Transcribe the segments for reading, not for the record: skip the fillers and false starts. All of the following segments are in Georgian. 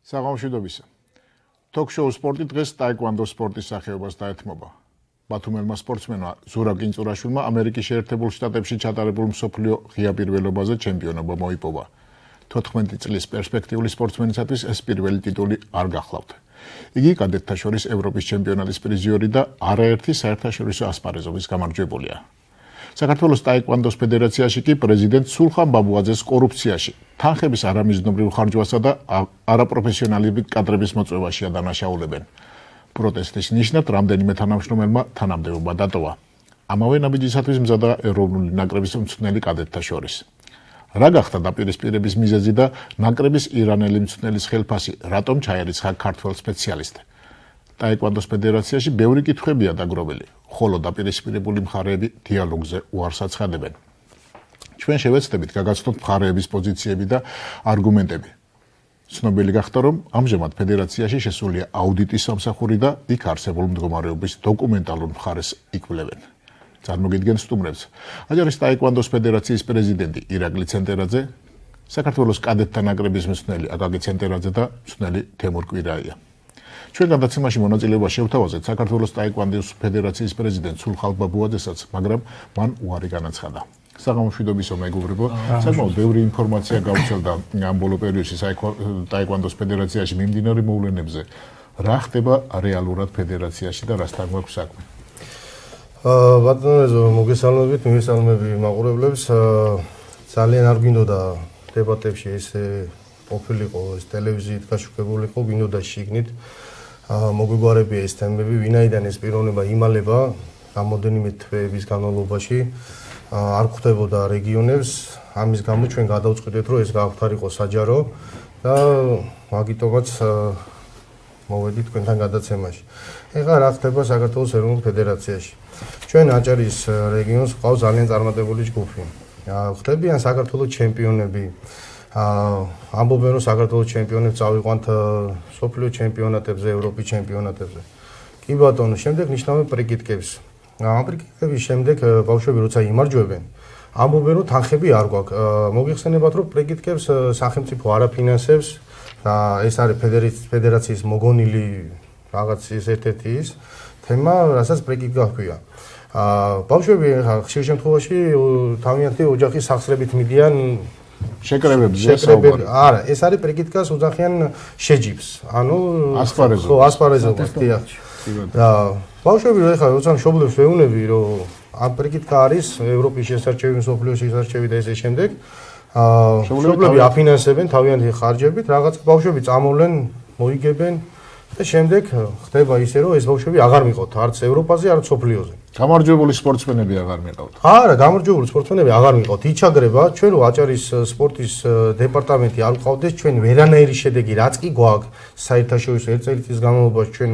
საღამოშვიდობისა. Talk-show სპორტი დღეს ტაეკვანდო სპორტის სახეობას დაეთმობა. ბათუმელმა სპორტსმენმა ზურაბ კინწურაშვილმა ამერიკის შეერთებულ შტატებში ჩატარებულ მსოფლიო ღია პირველობაზე ჩემპიონობა მოიპოვა. 14 წლის პერსპექტიული სპორტსმენისათვის ეს პირველი ტიტული არ გახლავთ. იგი კადეტთა შორის ევროპის ჩემპიონატის პრიზიორი და არაერთი საერთაშორისო ასპარეზობის გამარჯვებულია. საქართველოს ტაეკვანდოს ფედერაციაში კი პრეზიდენტ სულხან ბაბუაძეს კორუფციაში, თანხების არამიზნობრივ ხარჯვასა და არაპროფესიონალი კადრების მოწვევაშია დანაშაულებენ. პროტესტის ნიშნად რამდენიმე თანამშრომელმა თანამდებობა დატოვა. ამავე ნაბიჯისათვის მზადაა ეროვნული ნაკრების მწვრთნელი კადეტთა შორის. რა გახდა დაპირისპირების მიზეზი და ნაკრების ირანელი მწვრთნელის ხელფასი რატომ ჩაერიცხა ქართველ სპეციალისტ? ტაეკვანდოს ფედერაციაში ბევრი კითხვებია დაგროვილი, ხოლო დაპირისპირებული მხარეები დიალოგზე უარს აცხადებენ. ჩვენ შევეცდებით გაგაცნოთ მხარეების პოზიციები და არგუმენტები. ცნობილი გახდა, რომ ამჟამად ფედერაციაში შესულია აუდიტის სამსახური და იქ არსებულ მდგომარეობის დოკუმენტალურ მხარეს იკვლევენ. წარმოგიდგენთ სტუმრებს. აჯარის ტაეკვანდოს ფედერაციის პრეზიდენტი ირაკლი ცენტერაძე, საქართველოს კადეტთა ნაკრების მწვრთნელი აკაკი ცენტერაძე და მწვრთნელი თემურ კვირაია. ჩვენ გადაცემაში მონაწილეობა შევთავაზეთ საქართველოს ტაეკვანდოს ფედერაციის პრეზიდენტ სულხან ბაბუაძესაც, მაგრამ მან უარი განაცხადა. საღამოშვიდობისო მეგობრებო, საკმაოდ ბევრი ინფორმაცია გავრცელდა ამ ბოლო პერიოდში ტაეკვანდოს ფედერაციაში მიმდინარე მოვლენებზე. რა ხდება რეალურად ფედერაციაში და რასთან გვაქვს საქმე? ბატონო, მოგესალმებით, მოგესალმები მაყურებლებს. ძალიან არ გინდოდა დებატებში ესე ყოფილიყო, ეს ტელევიზიით გაშუქებულიყო, გინდოდა შიგნით მოგვიგვარებია ეს თემები, ვინაიდან ეს პიროვნება იმალება რამოდენიმე თვეების განმავლობაში არ ხვდებოდა რეგიონებს, ამის გამო ჩვენ გადავწყვიტეთ, რომ ეს გავხდარიყო საჯარო და მაგიტომაც მოვედი თქვენთან გადაცემაში. ეხლა რა ხდება საქართველოს ეროვნულ ფედერაციაში? ჩვენ აჭარის რეგიონს ყავს ძალიან წარმატებული ჯგუფი. ხდებიან საქართველოს ჩემპიონები. ამბობენ, რომ საქართველოს ჩემპიონებს წავიყვანთ სოფლიო ჩემპიონატებზე, ევროპის ჩემპიონატებზე. კი ბატონო, შემდეგ ნიშნავენ პრიკიტკებს. ამ პრიკიტკების შემდეგ ბავშვები როცა იმარჯვებენ, ამბობენ, რომ თანხები არ გვაქვს. მოგიხსენებათ, რომ პრიკიტკებს სახელმწიფო არ აფინანსებს და ეს არის ფედერაციის მოგონილი რაღაც ერთ-ერთი ის თემა, რასაც პრიკიტკა ჰქვია. ბავშვები ხშირ შემთხვევაში თავიანთი ოჯახის სახსრებით მიდიან შეკრებებზე საუბარი. არა, ეს არის პრიკიტკას უძახიან შეჯიბს. ანუ ასპარეზობას, დიახ. და ბავშვები ხა როცა მშობლებს ვეუბნები, რომ ამ პრიკიტკა არის ევროპის შესარჩევი, მსოფლიოს შესარჩევი და ესე შემდეგ, მშობლები აფინანსებენ თავიანთი ხარჯებით, რაღაც ბავშვები წამოვლენ, მოიგებენ და შემდეგ ხდება ისე, რომ ეს ბავშვები აღარ მიყავთ არც ევროპაზე, არც მსოფლიოზე. გამარჯვებული სპორტსმენები აღარ მიყავთ. არა, გამარჯვებული სპორტსმენები აღარ მიყავთ. იჩაგრება, ჩვენ რო აჭარის სპორტის დეპარტამენტი არ ყავდეს, ჩვენ ვერანაირი შედეგი რაც კი გვაქვს საერთაშორისო ერთ წელიწადის განმავლობაში ჩვენ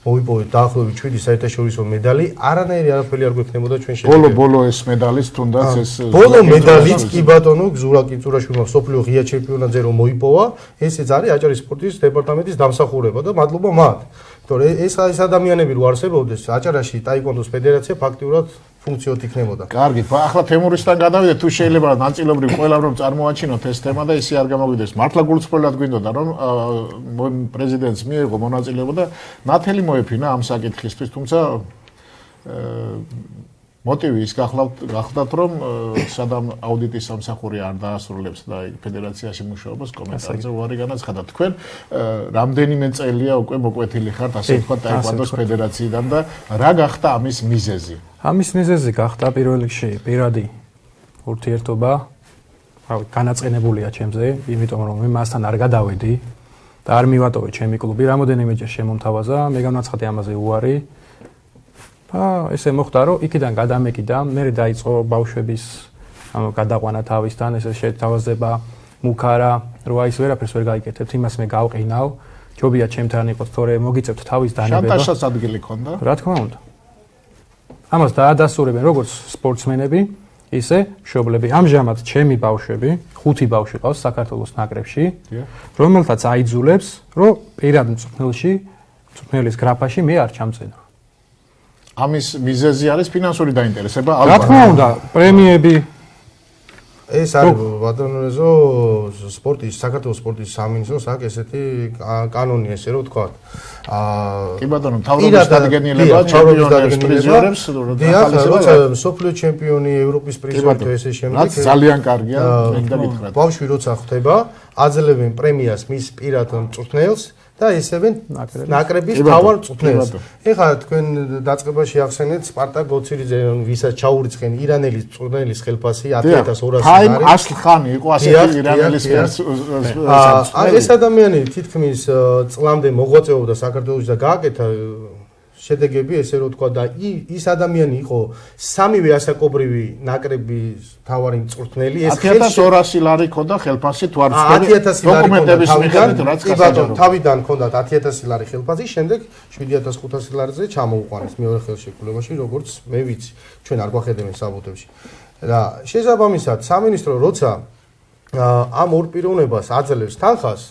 მოვიპოვეთ დაახლოებით 7 საერთაშორისო მედალი, არანაირი არაფერი არ გვექნებოდა ჩვენ შედეგი. ბოლო ეს მედალის თუნდაც ეს ბოლო მედალიც კი ბატონო ზურაბ კინწურაშვილმა სოფლიო ღია ჩემპიონატზე რომ მოიპოვა, ესეც არის აჭარის სპორტის დეპარტამენტის დამსახურება და მადლობა მათ. ეს ადამიანები რო არსებობდეს, აჭარაში ტაეკვანდოს ფედერაცია ფაქტიურად ფუნქციოდ იქნებოდა. კარგი, ახლა თემურისთან გადავიდეთ, თუ შეიძლება ნაწილობრივ ყველა რომ წარმოაჩინოთ ეს თემა და ისე არ გამოგვიდეს. მართლა გულწრფელად გვინდოდა რომ პრეზიდენტს მიიღო მონაწილეობა და ნათელი მოეფინა ამ საკითხისთვის, თუმცა მოტივი ის გახლავთ რომ სადამ აუდიტის სამსახური არ დაასრულებს და ფედერაციაში მუშაობას კომენტარზე უარი განაცხადა. თქვენ რამდენიმე წელია უკვე მოკვეთილი ხართ ასე ვთქვათ ტაეკვანდოს ფედერაციიდან და რა გახდა ამის მიზეზი? ამის მიზეზი გახდა პირველ რიგში პირადი ურთიერთობა, განაწყენებულია ჩემზე, იმიტომ რომ მე მასთან არ გადავედი და არ მივატოვე ჩემი კლუბი, რამოდენიმეჯერ შემომთავაზა, მე განაცხადე ამაზე უარი. ესე მოხდა, რომ იქიდან გადამეკიდა, მე დაიწყო ბავშვების გადაყვანა თავისთან, ესე შეთავაზება, მუქარა, რომ ის ვერაფერს ვერ გაიკეთებთ, იმას მე გავყინავ, ჯობია ჩემთან იყოს, თორე მოგიწევთ თავის დანება. შანტაჟს ადგილი ქონდა? რა თქმა უნდა. ამას დაადასტურებენ როგორც სპორტსმენები, ისე მშობლები. ამჟამად ჩემი ბავშვები, 5 ბავშვი ყავს საქართველოს ნაკრებში, რომელთაც აიძულებს, რომ პირად მწვრთნელის გრაფაში მე არ ჩამწენო. ამის მიზეზი არის ფინანსური დაინტერესება, ალბათ. რა თქმა უნდა, პრემიები ეს არის ბატონო რეზო საქართველოს სპორტის სამინისტროს აქვს ესეთი კანონი ესე რომ ვთქვა. კი ბატონო, მთავრობის დადგენილება ჩემპიონებს, პრიზიორებს, როცა სოფლიო ჩემპიონი, ევროპის პრიზიორი და ესე შემდეგ. რაც ძალიან კარგია, მინდა გითხრათ. ბავშვი როცა ხვდება, აძლევენ პრემიას მის პირად მწვრთნელს და ესევენ ნაკრების თავარ მწვრთნელს. ეხლა თქვენ დაწყებაში ახსენეთ სპარტაკ გოცირიძე, ვისაც ჩაურიცხენ ირანელის მწვრთნელის ხელფასი 10200 არის. ასლხანი იყო ასეთი ირანელის ხელფასი. ეს ადამიანი თითქმის წლამდე მოღვაწეობდა საქართველოში და გააკეთა შედეგები, ესე რომ თქვა და ის ადამიანი იყო სამივე ასაკობრივი ნაკრების თავარი მწვრთნელი. ეს 1200 ლარი ქონდა ხელფასი თუ არ ვცდები. 10000 ლარი დოკუმენტების მიხედვით რაც გასაჯაროა. თავიდან ქონდათ 10000 ლარი ხელფასი, შემდეგ 7500 ლარზე ჩამოუყვანეს მეორე ხელშეკრულებაში, როგორც მე ვიცი, ჩვენ არ გვახედავენ საბუთებში. და შესაბამისად, სამინისტრო როცა ამ ორ პიროვნებას აძლევს თანხას,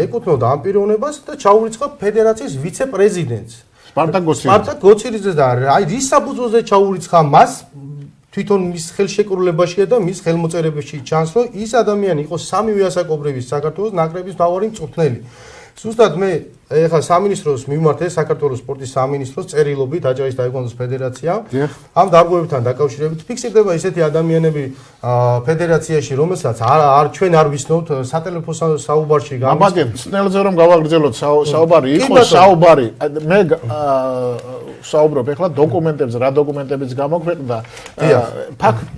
ეკუთვნოდა ამ პიროვნებას და ჩაურიცხა ფედერაციის ვიცე-პრეზიდენტს. სპარტაკ გოცირიძეს და აი რის საფუძველზე ჩაურიცხა მას თვითონ მის ხელშეკრულებაშია და მის ხელმოწერებაში ჩანს რომ ის ადამიანი იყო სამივე ასაკობრივი საქართველოს ნაკრების მთავარი მწვრთნელი. ზუსტად მე ეხლა სამინისტროს მიმართ საქართველოს სპორტის სამინისტროს წერილობით აჭარის ტაეკვონდოს ფედერაცია ამ დარღვევებთან დაკავშირებით ფიქსირდება ესეთი ადამიანები ფედერაციაში რომელსაც არ ჩვენ არ ვიცნობთ სატელეფონო საუბარში გამაგებ ცნელზე რომ გავაგრძელოთ საუბარი იყო საუბარი მე საუბრობ ეხლა დოკუმენტებზე რა დოკუმენტებიც გამოქვეყნდა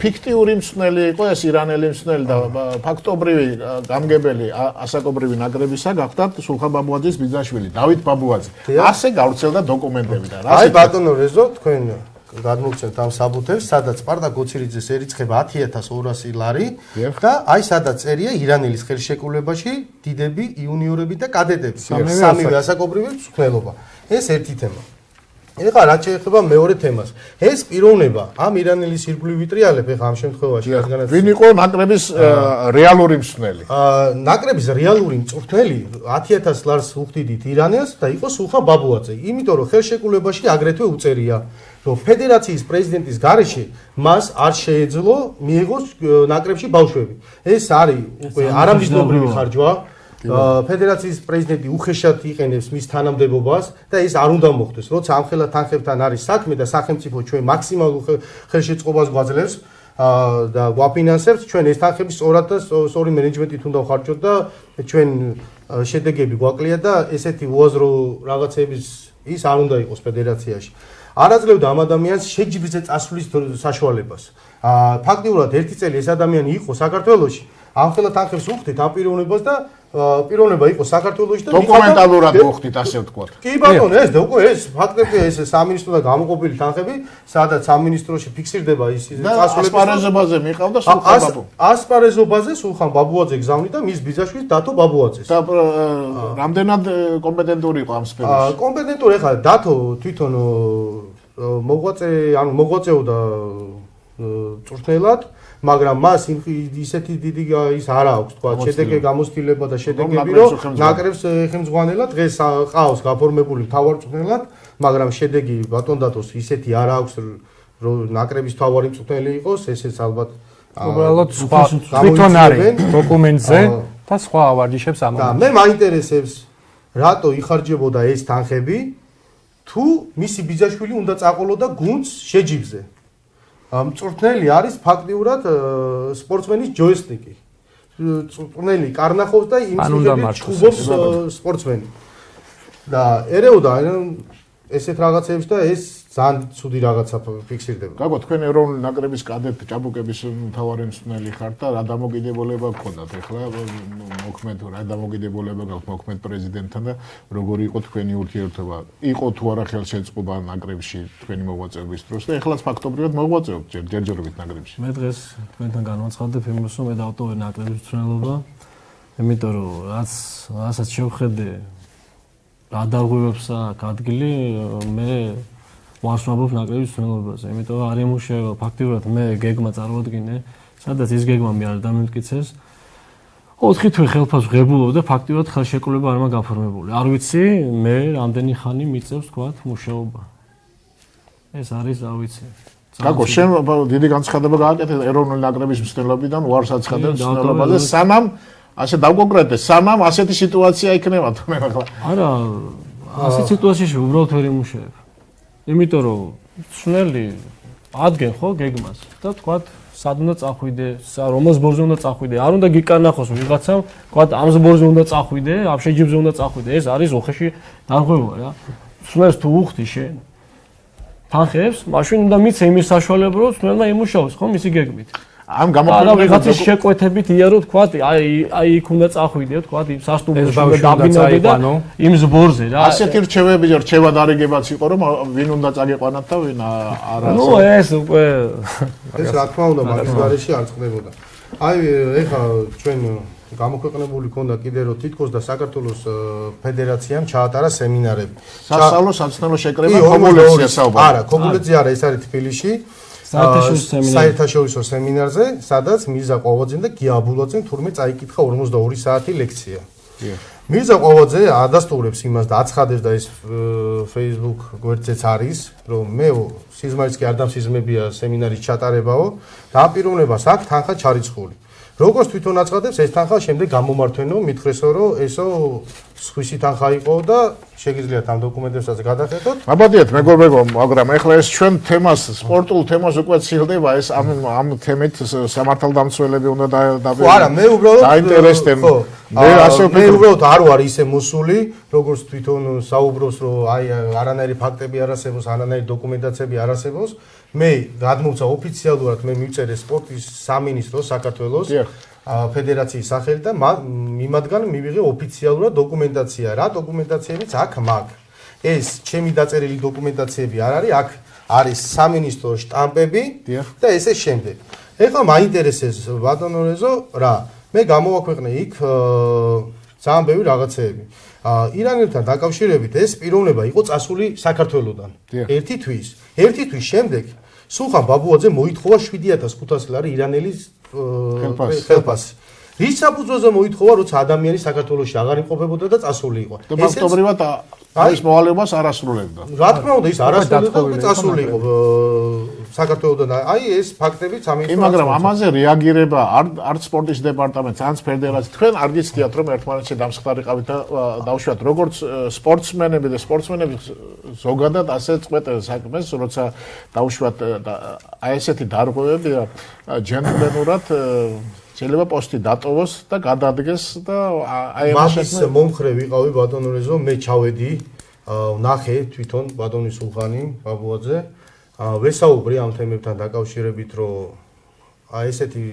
ფიქტიური მცნელი იყო ეს ირანელი მცნელი და ფაქტობრივი გამგებელი ასაკობრივი ნაკრებისა გახდათ სულხან ბაბუაძის ბიძაშვილი დავით ბაბუაძე. ასე გავრცელდა დოკუმენტები და რა. აი ბატონო რეზო თქვენ გადმოგცემთ ამ საბუთებს, სადაც სპარტაკ გოცირიძეს ერიცხება 10200 ლარი და აი სადაც წერია ირანელის ხელშეკრულებაში დიდები, იუნიორები და კადეტები. სამივე ასაკობრივი მწვრთნელობა. ეს ერთი თემა. ეხლა რაც შეეხება მეორე თემას. ეს პიროვნება ამ ირანელის ირგვლივ ვიტრიალებ ეხლა ამ შემთხვევაში რადგანაც ვინ იყო ნაკრების რეალური მწვრთნელი? ნაკრების რეალური მწვრთნელი 10000 ლარს უხდიდით ირანელს და იყო სულხან ბაბუაძე. იმიტომ რომ ხელშეკრულებაში აგრეთვე უწერია, რომ ფედერაციის პრეზიდენტის გარეშე მას არ შეეძლო მიიღოს ნაკრებში ბავშვები. ეს არის უკვე არამჯდომრივი ხარჯვა. ფედერაციის პრეზიდენტი უხეშად იყენებს მის თანამდებობას და ეს არ უნდა მოხდეს. როცა ამ ხელა თანხებთან არის საქმე და სახელმწიფო ჩვენ მაქსიმალურ ხელშეწყობას გვაძლევს და გვაფინანსებს, ჩვენ ეს თანხები სწორად და სწორი მენეჯმენტით უნდა ვხარჯოთ და ჩვენ შედეგები გვაკლია და ესეთი უაზრო რაღაცების ის არ უნდა იყოს ფედერაციაში. არ აძლევდა ამ ადამიანს შეჯიბზე წასვლის საშუალებას. ფაქტიურად ერთი წელი ეს ადამიანი იყო საქართველოში, ამ ხელა თანხებს უხდით ამ პიროვნებას და პიროვნება იყო საქართველოში და დოკუმენტალურად მოხდით ასე ვთქვათ. კი ბატონო, ეს ეს ფაქტები ეს სამინისტროდან გამოყოფილი თანხები, სადაც სამინისტროში ფიქსირდება ის წასვლების ასპარეზობაზე მიყავდა სულხან ბაბუ. ასპარეზობაზე სულხან ბაბუაძე გზავნიდა მის ბიძაშვილს დათო ბაბუაძეს. და რამდენად კომპეტენტური იყო ამ სფეროში? კომპეტენტური ხა დათო თვითონ მოღვაწეობდა მწვრთნელად, მაგრამ მას ისეთი დიდი ის არ აქვს, თქვა, შედეგი გამოცდილება და შედეგები, რომ ნაკრებს ხელმძღვანელად დღეს ყავს გაფორმებული მთავარმწვრთნელად, მაგრამ შედეგი ბატონ დათოს ისეთი არ აქვს, რომ ნაკრების მთავარი მწვრთნელი იყოს, ესეც ალბათ უბრალოდ სხვა თვითონ არის დოკუმენტზე და სხვა ვარჯიშებს ამოიღებს. და მე მაინტერესებს, რატო იხარჯებოდა ეს თანხები, თუ მისი ბიძაშვილი უნდა წაყოლოდა გუნდს შეჯიბზე. მწვრთნელი არის ფაქტიურად სპორტსმენის ჯოისტიკი. მწვრთნელი კარნახობს და იმ შემთხვევაში ჩხუბობს სპორტსმენი. და ერეოდა ესეთ რაღაცებს და ეს ძალიან ცუდი რაღაცა ფიქსირდება. გაგო თქვენ ეროვნული ნაკრების კადეტ ჭაბუკების მთავარი მწვრთნელი ხართ და რა დამოკიდებულება გქონდათ ახლა მოქმედ რა დამოკიდებულება გაქვთ მოქმედ პრეზიდენტთან და როგორი იყო თქვენი ურთიერთობა? იყო თუ არა ხელშეწყობა ნაკრებში თქვენი მოღვაწეობის დროს და ეხლაც ფაქტობრივად მოღვაწეობთ ჯერჯერობით ნაკრებში? მე დღეს თქვენთან განვაცხადებ იმას, რომ მე დავტოვე ნაკრების მწვრთნელობა, იმიტომ რომ რასაც შევხედე რა დარღვევებს აქვს ადგილი, მე ვასვამობ ნაკრების მწვრთნელობაზე, იმიტომ რომ არ ემუშავა ფაქტიურად მე გეგმა წარვადგინე, სადაც ის გეგმა მე არ დამემტკიცეს. 4 თვე ხელფასს ვღებულობ და ფაქტიურად ხელშეკრულება არ მაქვს გაფორმებული. არ ვიცი, მე რამდენი ხანი მიწევს თქვათ მუშაობა. ეს არის, რა ვიცი. გაკო, შენ დიდი განცხადება გააკეთე ეროვნული ნაკრების მსვლელობიდან, უარს აცხადებს მსვლელობაზე, სანამ ასე დავკონკრეტე, სანამ ასეთი სიტუაცია იქნება თქო ახლა. არა, ასეთ სიტუაციაში უბრალოდ ვერ იმუშავებ. იმიტომ რომ მსვლელი ადგენ ხო გეგმას და თქვათ სად უნდა წახვიდე, რომელ სბორზე უნდა წახვიდე, არ უნდა გიკანახოს ვიღაცამ, თქვათ ამ სბორზე უნდა წახვიდე, ამ შეჯიბზე უნდა წახვიდე, ეს არის ოხეში დარღვევა რა. მსვლელს თუ უხდი შენ თანხებს, მაშინ უნდა მიცე იმის საშუალება, რომ მსვლელმა იმუშაოს ხო მისი გეგმით. ამ გამოყენებულ ვიღაცის შეკვეთებით იარო თქვათ, აი იქ უნდა წახვიდე, თქვათ იმ სასტუმროში და დაბინავდე და იმ სბორზე რა. ასეთი რჩევები რჩევა დარიგებაც იყო, რომ ვინ უნდა წაგეყვანათ და ვინ არა. ნუ ეს უკვე ეს რა თქმა უნდა მაგის გარეშე არ წყდებოდა. აი ეხა ჩვენ გამოქვეყნებული ქონდა კიდე რომ თითქოს და საქართველოს ფედერაციამ ჩაატარა სემინარები. სასწავლო საცნელო შეკრება კომუნიკაცია საუბარი. არა, კომუნიკაცია არა, ეს არის თბილისში. საერთაშორისო სემინარზე, სადაც მირზა ყოვაძემ და გია აბულაძემ თურმე წაიკითხა 42 საათი ლექცია. მირზა ყოვაძე ადასტურებს იმას და აცხადებს და ეს Facebook გვერდზეც არის, რომ მე სიზმარიც კი არ დამსიზმებია სემინარის ჩატარებაო და ამ პიროვნებას აქვს თანხა ჩარიცხული. როგორც თვითონ აცხადებს, ეს თანხა შემდეგ გამომართვენო, მითხრესო, რომ ესო სხვისი თანხა იყო და შეგიძლიათ ამ დოკუმენტებსაც გადახედოთ. აბადიათ მეგობრებო, მაგრამ ეხლა ეს ჩვენ თემას, სპორტულ თემას უკვე ცილდება, ეს ამ თემით სამართალდამცველები უნდა ხო, არა, მე უბრალოდ დაინტერესდნენ. მე უბრალოდ არ ვარ ისე მოსული, როგორც თვითონ საუბრობს, რომ აი არანაირი ფაქტები არ არსებობს, არანაირი დოკუმენტაციები არ არსებობს. მე გადმოვცა ოფიციალურად მე მივწერე სპორტის სამინისტროს საქართველოს ფედერაციის სახელით და იმათგან მივიღე ოფიციალურად დოკუმენტაცია. რა დოკუმენტაციებიც აქ მაქვს. ეს ჩემი დაწერილი დოკუმენტაციები არ არის, აქ არის სამინისტრო შტამპები და ესე შემდეგ. ეხლა მაინტერესებს ბატონო რეზო რა, მე გამოვაქვეყნე იქ ძალიან ბევრი რაღაცეები. ირანელთან დაკავშირებით ეს პიროვნება იყო წასული საქართველოსდან. ერთი თვის შემდეგ სულხან ბაბუაძე მოითხოვა 7500 ლარი ირანელის ხელფასი. რის საფუძველზე მოითხოვა, როცა ადამიანი საქართველოში აღარ იმყოფებოდა და წასული იყო. და ფაქტობრივად ეს მოვალეობას არ ასრულებდა. რა თქმა უნდა, ის არ ასრულებდა და წასული იყო საქართველოსდან. აი ეს ფაქტები სამინისტრო. მაგრამ ამაზე რეაგირება არც სპორტის დეპარტამენტს, არც ფედერაცია თქვენ არ გიცდიათ, რომ ერთმანეთში დამსხდარიყავით და დავშვათ როგორც სპორტსმენები და სპორტსმენები ზოგადად ასე წყვეტენ საქმეს, როცა დავშვათ აი ესეთი დარღვევებია ჯენტლმენურად შეიძლება პოსტი დატოვოს და გადადგეს და აი მაგის მომხრე ვიყავი ბატონო რეზო, მე ჩავედი, ნახე თვითონ ბატონი სულხანი ბაბუაძე, ვესაუბრი ამ თემებთან დაკავშირებით, რომ აი ესეთი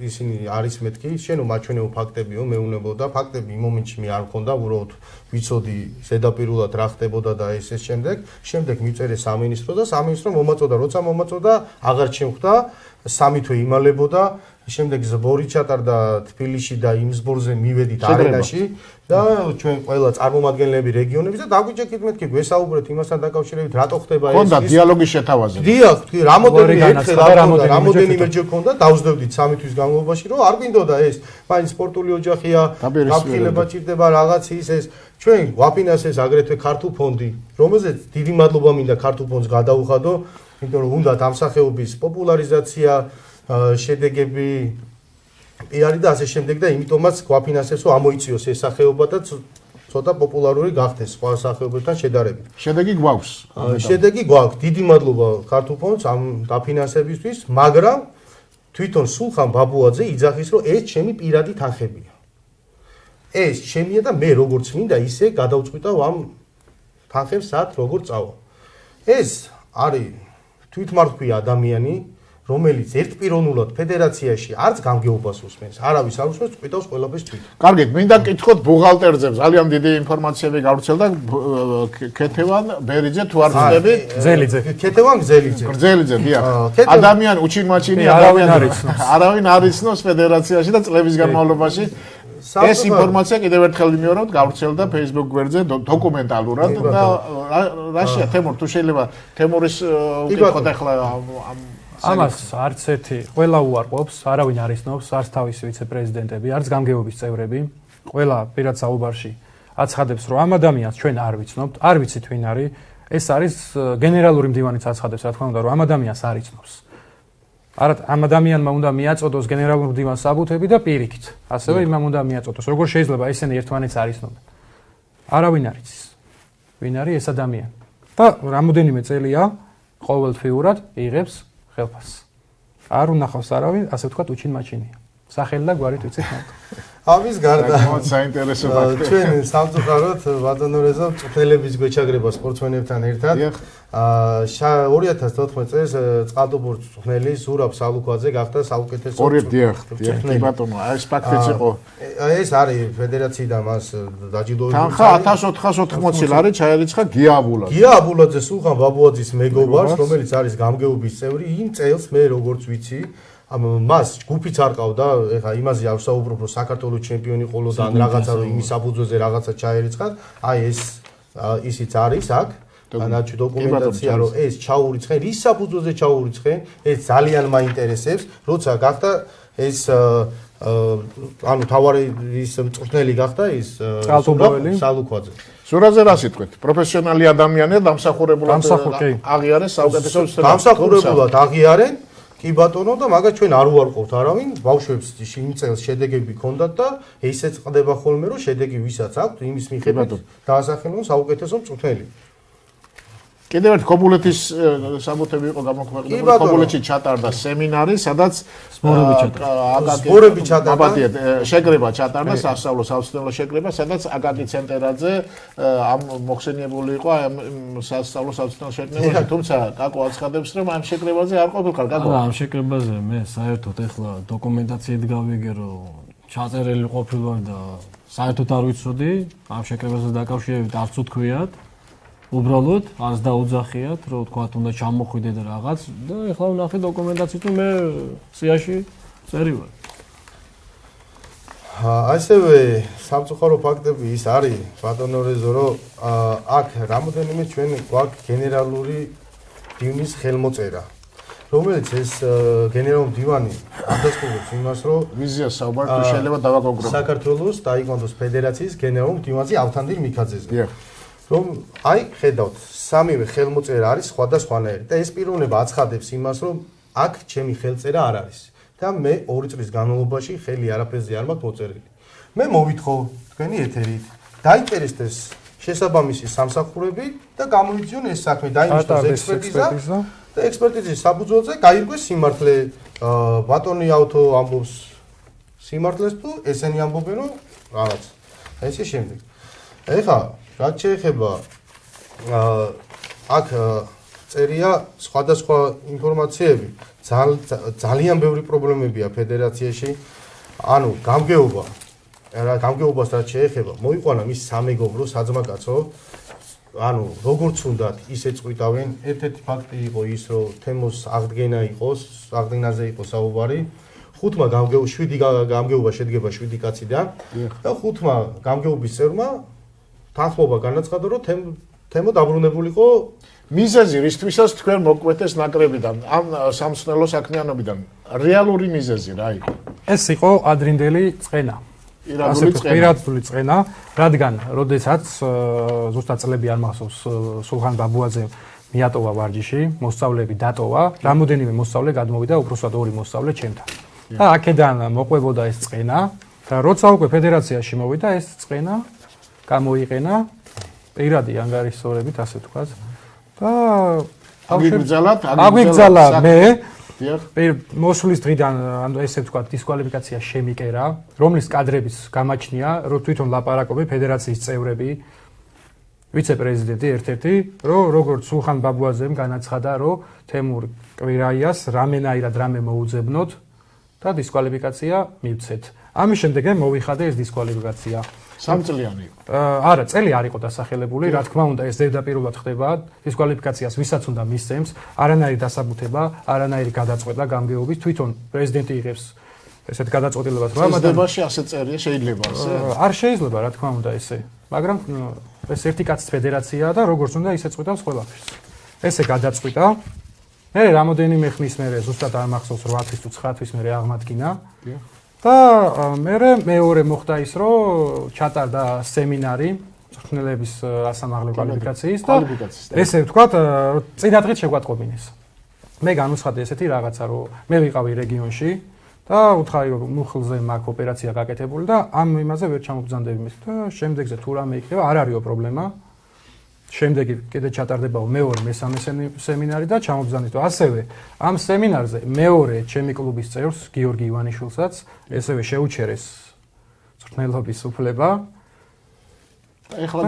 ისინი არის მეთქი, შენო მაჩვენებო ფაქტებიო, მეუნებოდა, ფაქტები იმ მომენტში მე არ მქონდა, უბრალოდ ვიცოდი ზედაპირულად რა ხდებოდა და ეს შემდეგ მიწერე სამინისტრო და სამინისტრო მომაწოდა, როცა მომაწოდა, აღარ შემხვდა, 3 თვე იმალებოდა. შემდეგ ზბორი ჩატარდა თბილისში და იმ ზბორზე მივედით არენაში და ჩვენ ყველა წარმომადგენლები რეგიონების და დაგვიჭექით მეთქი გვესაუბრეთ იმასთან დაკავშირებით რატო ხდება ეს. ხონდა დიალოგის შეთავაზება. დიახ, რამოდენიმეჯერ ხონდა, დავსდევდით 3 თვის განმავლობაში, რომ არ გვინდოდა ეს. მაინც სპორტული ოჯახია, გაფრთხილება ჭირდება რაღაც ეს. ჩვენ გვაფინანსეს აგრეთვე ქართულ ფონდი, რომელზეც დიდი მადლობა მინდა ქართულ ფონდს გადაუხადო, იმიტომ რომ უნდათ ამ სახეობის პოპულარიზაცია შედეგები პიარი და ასე შემდეგ და იმიტომაც გვაფინანსებს რომ ამოიწიოს ეს სახეობა და ცოტა პოპულარული გახდეს სხვა სახეობებთან შედარებით. შედეგი გვაქვს. შედეგი გვაქვს. დიდი მადლობა ქართულ ფონდს ამ დაფინანსებისთვის, მაგრამ თვითონ სულხან ბაბუაძე იძახის რომ ეს ჩემი პირადი თანხებია. ეს ჩემია და მე როგორც მინდა ისე გადავწყვიტავ ამ თანხებს სად როგორ წავა. ეს არის თვითმარქვი ადამიანი, რომელიც ერთპიროვნულად ფედერაციაში არც გამგეობას უსმენს, არავის არ უსმენს, წვითავს ყველაფერს თვითონ. კარგით, მინდა გკითხოთ ბუღალტერზე, ძალიან დიდი ინფორმაციები გავრცელდა ქეთევან ბერიძე თუ არ ვწდები? გზელიძე. ქეთევან გზელიძე. გზელიძე, დიახ. ადამიანი უჩინმაჩინი არავინ არ იცნობს ფედერაციაში და წლების განმავლობაში ეს ინფორმაცია კიდევ ერთხელ მიმეორებთ გავრცელდა Facebook გვერდზე დოკუმენტალურად და რაშია თემურ თუ შეიძლება თემურის უკითხოთ ახლა ამას არც ერთი ყველა უარყოფს, არავინ არ იცნობს, არც თავისი ვიცე-პრეზიდენტები, არც გამგეობის წევრები, ყველა პირად საუბარში აცხადებს, რომ ამ ადამიანს ჩვენ არ ვიცნობთ, არ ვიცით ვინ არის, ეს არის გენერალური მდივანიც აცხადებს, რა თქმა უნდა, რომ ამ ადამიანს არ იცნობს. არა, ამ ადამიანმა უნდა მიაწოდოს გენერალურ მდივანს საბუთები და პირიქით. ასევე იმამ უნდა მიაწოდოს. როგორ შეიძლება ესენი ერთმანეთს არ იცნობენ? არავინ არ იცის. ვინ არის ეს ადამიანი? და რამოდენიმე წელია ყოველთვიურად იღებს ხელფასს. არ უნახავს არავინ, ასე ვთქვათ, უჩინ-მაჩინია. სახელი და გვარით ვიცით მარტო. ამის გარდა საინტერესო ფაქტია. ჩვენ სამწუხაროდ ბატონო რეზო წვრთნელების გვეჩაგრება სპორტსმენებთან ერთად 2014 წელს წყალტუბოს წვრთნელი ზურაბ სალუქვაძე გახდა საუკეთესო წვრთნელი. ბატონო, ეს ფაქტიც იყო. ეს არის ფედერაციიდან მას დაჯილდოვებული. თანხა 1480 ლარი ჩაერიცხა გია აბულაძე. გია აბულაძე სულხან ბაბუაძის მეგობარს, რომელიც არის გამგეობის წევრი, იმ წელს მე როგორც ვიცი მას ჯგუფიც არ ყავდა, ეხა იმაზე არ ვსაუბრობ, რომ საქართველოს ჩემპიონი ყოლოდა ან რაღაცა რომ იმის საფუძველზე რაღაცა ჩაერიცხათ, აი ეს ისიც არის აქ. ანაჩ დოკუმენტაცია რომ ეს ჩაურიცხენ, რის საფუძველზე ჩაურიცხენ, ეს ძალიან მაინტერესებს, როცა გახდა ეს ანუ თავარი ის მწვრთნელი გახდა ის სალუქვაძე. სურაზე რა სიტყვით? პროფესიონალი ადამიანია დამსახურებულად აღიარეს საუკეთესო დამსახურებულად აღიარენ. კი ბატონო და მაგას ჩვენ არ უარყოფთ არავინ, ბავშვებს იმ წელს შედეგები ჰქონდათ და ესეც ყდება ხოლმე რომ შედეგი ვისაც აქვს, იმის მიხედვით დაასახელონ საუკეთესო მწვრთნელი. კიდევ ერთ ქობულეთის საბუთები იყო გამოქვეყნებული, ქობულეთში ჩატარდა სემინარი, სადაც სპორები ჩატარდა, შეკრება ჩატარდა, სასწავლო სამწვრთნელო შეკრება, სადაც აკაკი ცენტერაძე ამ მოხსენიებული იყო ამ სასწავლო სამწვრთნელო შეკრებაში, თუმცა კაკო აცხადებს, რომ ამ შეკრებაზე არ ყოფილიყარ, კაკო. ამ შეკრებაზე მე საერთოდ ეხლა დოკუმენტაციით გავიგე, რომ ჩაწერილი ყოფილვარ და საერთოდ არ ვიცოდი, ამ შეკრებაზე დაკავშირებით არც უთქვიათ. უბრალოდ არც დაუძახიათ, რომ თქვათ უნდა ჩამოხვიდე და რაღაც და ეხლა ვნახე დოკუმენტაციით, რომ მე სიაში წერი ვარ. ასევე სამწუხარო ფაქტები ის არის, ბატონო რეზო, რომ აქ რამოდენიმე ჩვენ გვაქვს გენერალური მდივნის ხელმოწერა, რომელიც ეს გენერალური მდივანი ადასტურებს იმას, რომ ვიზიას საუბართ შეიძლება დავაკონკრეტოთ. საქართველოს ტაიკვანდოს ფედერაციის გენერალურ მდივანზე ავთანდილ მიქაძეზე. რომ აი ხედავთ სამივე ხელმოწერა არის სხვადასხვანაირი და ეს პიროვნება აცხადებს იმას რომ აქ ჩემი ხელწერა არ არის და მე 2 წლის განმავლობაში ხელი არაფერზე არ მაქვს მოწერილი. მე მოვითხოვ თქვენი ეთერით დაიწერეთ ეს შესაბამისი სამსახურები და გამოიწვიონ ეს საქმე დაინიშნოს ექსპერტიზა და ექსპერტიზის საფუძველზე გაირკვეს სიმართლე ბატონი ავთო ამბობს სიმართლეს თუ ესენი ამბობენ რომ რაღაც ესე შემდეგ. ეხლა რაც შეეხება აქ წერია სხვადასხვა ინფორმაციები, ძალიან ბევრი პრობლემებია ფედერაციაში. ანუ გამგეობას რაც შეეხება, მოიყვანა მის სამეგობრო საძმაკაცო, ანუ როგორც უნდათ ისე წვიტავენ. ერთ-ერთი ფაქტი იყო ის, რომ თემოს აღდგენაზე იყო საუბარი. 5 გამგეობა შედგება 7 კაციდან და 5 გამგეობის წევრმა თანხმობა განაცხადა, რომ თემო დაბრუნებულიყო მიზეზი რისთვისაც თქვენ მოკვეთეს ნაკრებიდან, ამ სამწვრთნელო საქმიანობიდან. რეალური მიზეზი რა იყო? ეს იყო ადრინდელი წყენა. პირადული წყენა, რადგან როდესაც ზუსტად წლები არ მახსოვს სულხან ბაბუაძე მიატოვა ვარჯიში, მოსწავლეები დატოვა, რამოდენიმე მოსწავლე გადმოვიდა, უბრალოდ 2 მოსწავლე ჩემთან. და აქედან მოყვებოდა ეს წყენა და როცა უკვე ფედერაციაში მოვიდა ეს წყენა გამოიყენა პირადი ანგარიშსორებით, ასე ვთქვათ. და აგვიგზალა მე მოსვლის დღიდან, ანუ ესე ვთქვათ, დისკვალიფიკაცია შემიკერა, რომლის კადრების გამაჩნია, რომ თვითონ ლაპარაკობენ ფედერაციის წევრები, ვიცე-პრეზიდენტი ერთ-ერთი, რომ როგორც სულხან ბაბუაძემ განაცხადა, რომ თემურ კვირაიას რამენაირად რამე მოუძებნოთ და დისკვალიფიკაცია მივცეთ. ამის შემდეგ მოვიხადე ეს დისკვალიფიკაცია. 3 წლიანი იყო. არა, წელი არ იყო დასახელებული, რა თქმა უნდა, ეს ზედაპირულად ხდება, დისკვალიფიკაციას ვისაც უნდა მისცემს, არანაირი დასაბუთება, არანაირი გადაწყვეტა გამგეობის, თვითონ პრეზიდენტი იღებს ესეთ გადაწყვეტილებას, რომ ამაში ასე წერია, შეიძლება ასე? არ შეიძლება, რა თქმა უნდა, ესე. მაგრამ ეს ერთი კაცის ფედერაციაა და როგორც უნდა ისე წყვეტავს ყველაფერს. ესე გადაწყვიტა. მე რამოდენიმე ხნის მერე ზუსტად არ მახსოვს 8 თვის თუ 9 თვის მერე აღმადგინა. და მეორე მოხდა ის, რომ ჩატარდა სემინარი მწვრთნელების ასამაღლე კვალიფიკაციის და კვალიფიკაციის, ესე ვთქვათ, წინადღით შეგვატყობინეს. მე განუცხადე ესეთი რაღაცა, რომ მე ვიყავი რეგიონში და უთხარი რომ მუხლზე მაქვს ოპერაცია გაკეთებული და ამ იმაზე ვერ ჩამობრძანდები მის და შემდეგზე თუ რამე იქნება, არ არისო პრობლემა. შემდეგი კიდე ჩატარდებაო მეორე მესამე სემინარი და ჩამობრძანდით. ასევე ამ სემინარზე მეორე ჩემი კლუბის წევრს გიორგი ივანიშვილსაც ესევე შეუჩერეს მწვრთნელობის უფლება. ეხლა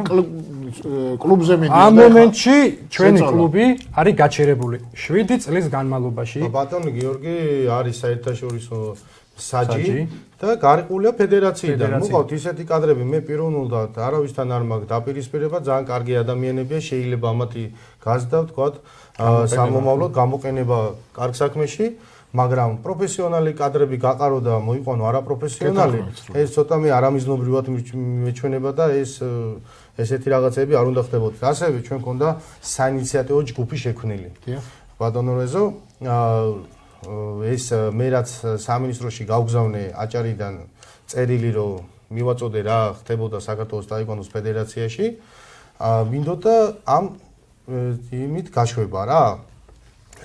კლუბზე მიდის. ამ მომენტში ჩვენი კლუბი არის გაჩერებული 7 წლის განმავლობაში. ბატონო გიორგი არის საერთაშორისო საჯი და გარიყულია ფედერაციიდან. მოყავთ ისეთი კადრები, მე პიროვნულად არავისთან არ მაქვს დაპირისპირება, ძალიან კარგი ადამიანებია, შეიძლება ამათი გაზრდა, ვთქვათ, სამომავლოდ გამოყენება კარგ საქმეში, მაგრამ პროფესიონალი კადრები გაყარო და მოიყვანო არაპროფესიონალი, ეს ცოტა მე არამიზნობრივად მეჩვენება და ესეთი რაღაცები არ უნდა ხდებოდეს. ასევე ჩვენ მქონდა საინიციატივო ჯგუფი შექმნილი. ბატონო რეზო, ეს მე რაც სამინისტროში გავგზავნე აჭარიდან წერილი რომ მივაწოდე რა ხდებოდა საქართველოს ტაიკვანდოს ფედერაციაში, მინდოდა ამ იმით გაშვება რა.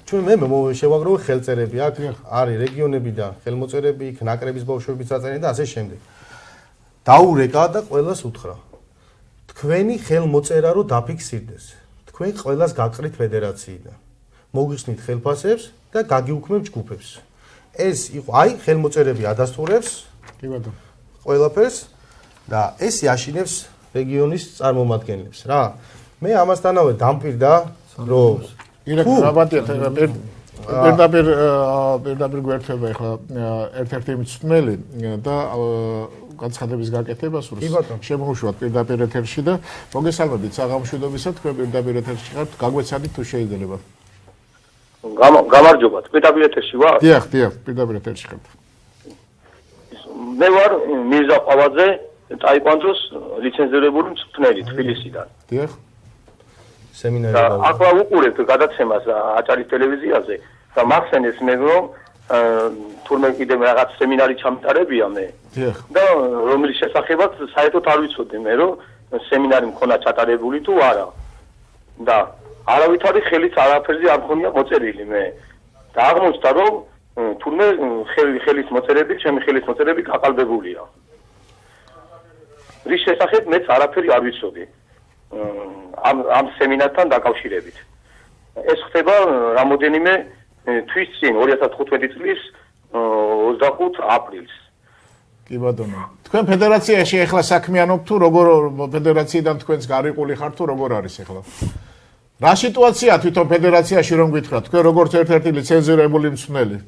ჩვენ მე შევაგროვე ხელწერები, აქ არის რეგიონებიდან ხელმოწერები, იქ ნაკრების ბავშვების წაწენი და ასე შემდეგ. დაურეკა და ყველას უთხრა. თქვენი ხელმოწერა რომ დაფიქსირდეს. თქვენ ყველას გაგყრით ფედერაციიდან. მოგიხსნით ხელფასებს და გაგიუქმებ ჯგუფებს. ეს იყო აი ხელმოწერები ადასტურებს კი ბატონო. ყველაფერს და ეს იაშინებს რეგიონის წარმომადგენლებს რა. მე ამასთანავე დამპირდა რომ პირდაპირ გვერდება ახლა ერთ-ერთი მწვრთნელი და განცხადების გაკეთება სურს შემოუშვათ პირდაპირ ეთერში და მოგესალმებით საღამოშვიდობისა თქვენ პირდაპირ ეთერში ხართ გაგვეცადით თუ შეიძლება გამარჯობათ პირდაპირ ეთერში ვარ? დიახ პირდაპირ ეთერში ხართ. მე ვარ მირზა ყავაძე ტაიკვანდოს ლიცენზირებული მწვრთნელი თბილისიდან. დიახ სემინარი ახლა უყურებთ გადაცემას აჭარის ტელევიზიაზე და მახსენეს მე რომ თურმე კიდე რაღაც სემინარი ჩამტარებია მე და რომლის შესახებაც საერთოდ არ ვიცოდი მე რომ სემინარი მქონდა ჩატარებული თუ არა და არავითარი ხელით არაფერზე არ მქონია მოწერილი მე და აღმოჩნდა რომ თურმე ხელის მოწერები ჩემი ხელის მოწერები გაყალბებულია რის შესახებ მეც არაფერი არ ვიცოდი ამ სემინართან დაკავშირებით. ეს ხდება რამოდენიმე თვის წინ 2015 წლის 25 აპრილს. კი ბატონო. თქვენ ფედერაციაში ახლა საქმიანობთ თუ როგორ ფედერაციიდან თქვენს გარიყული ხართ თუ როგორ არის ახლა? რა სიტუაციაა თვითონ ფედერაციაში რომ გითხრათ? თქვენ როგორც ერთ-ერთი ლიცენზირებული მწვრთნელი?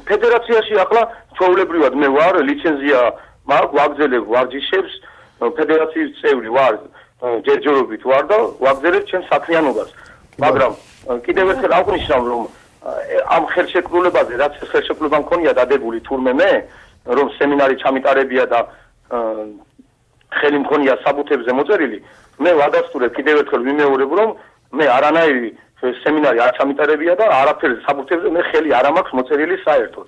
ფედერაციაში ახლა ჩვეულებრივად მე ვარ ლიცენზია მაქვს ვაგზელებ ვარჯიშებს ფედერაციის წევრი ვარ ჯერჯერობით ვარ და ვაგზელებ ჩემს საქმიანობას. მაგრამ კიდევ ერთხელ აღნიშნავ რომ ამ ხელშეკრულებაზე რაც ხელშეკრულება მქონია დადებული თურმე მე რომ სემინარი ჩამიტარებია და ხელი მქონია საბუთებზე მოწერილი მე ვადასტურებ კიდევ ერთხელ ვიმეორებ რომ მე არანაირი სემინარი არ ჩამიტარებია და არაფერზე საბუთებზე მე ხელი არ მაქვს მოწერილი საერთოდ.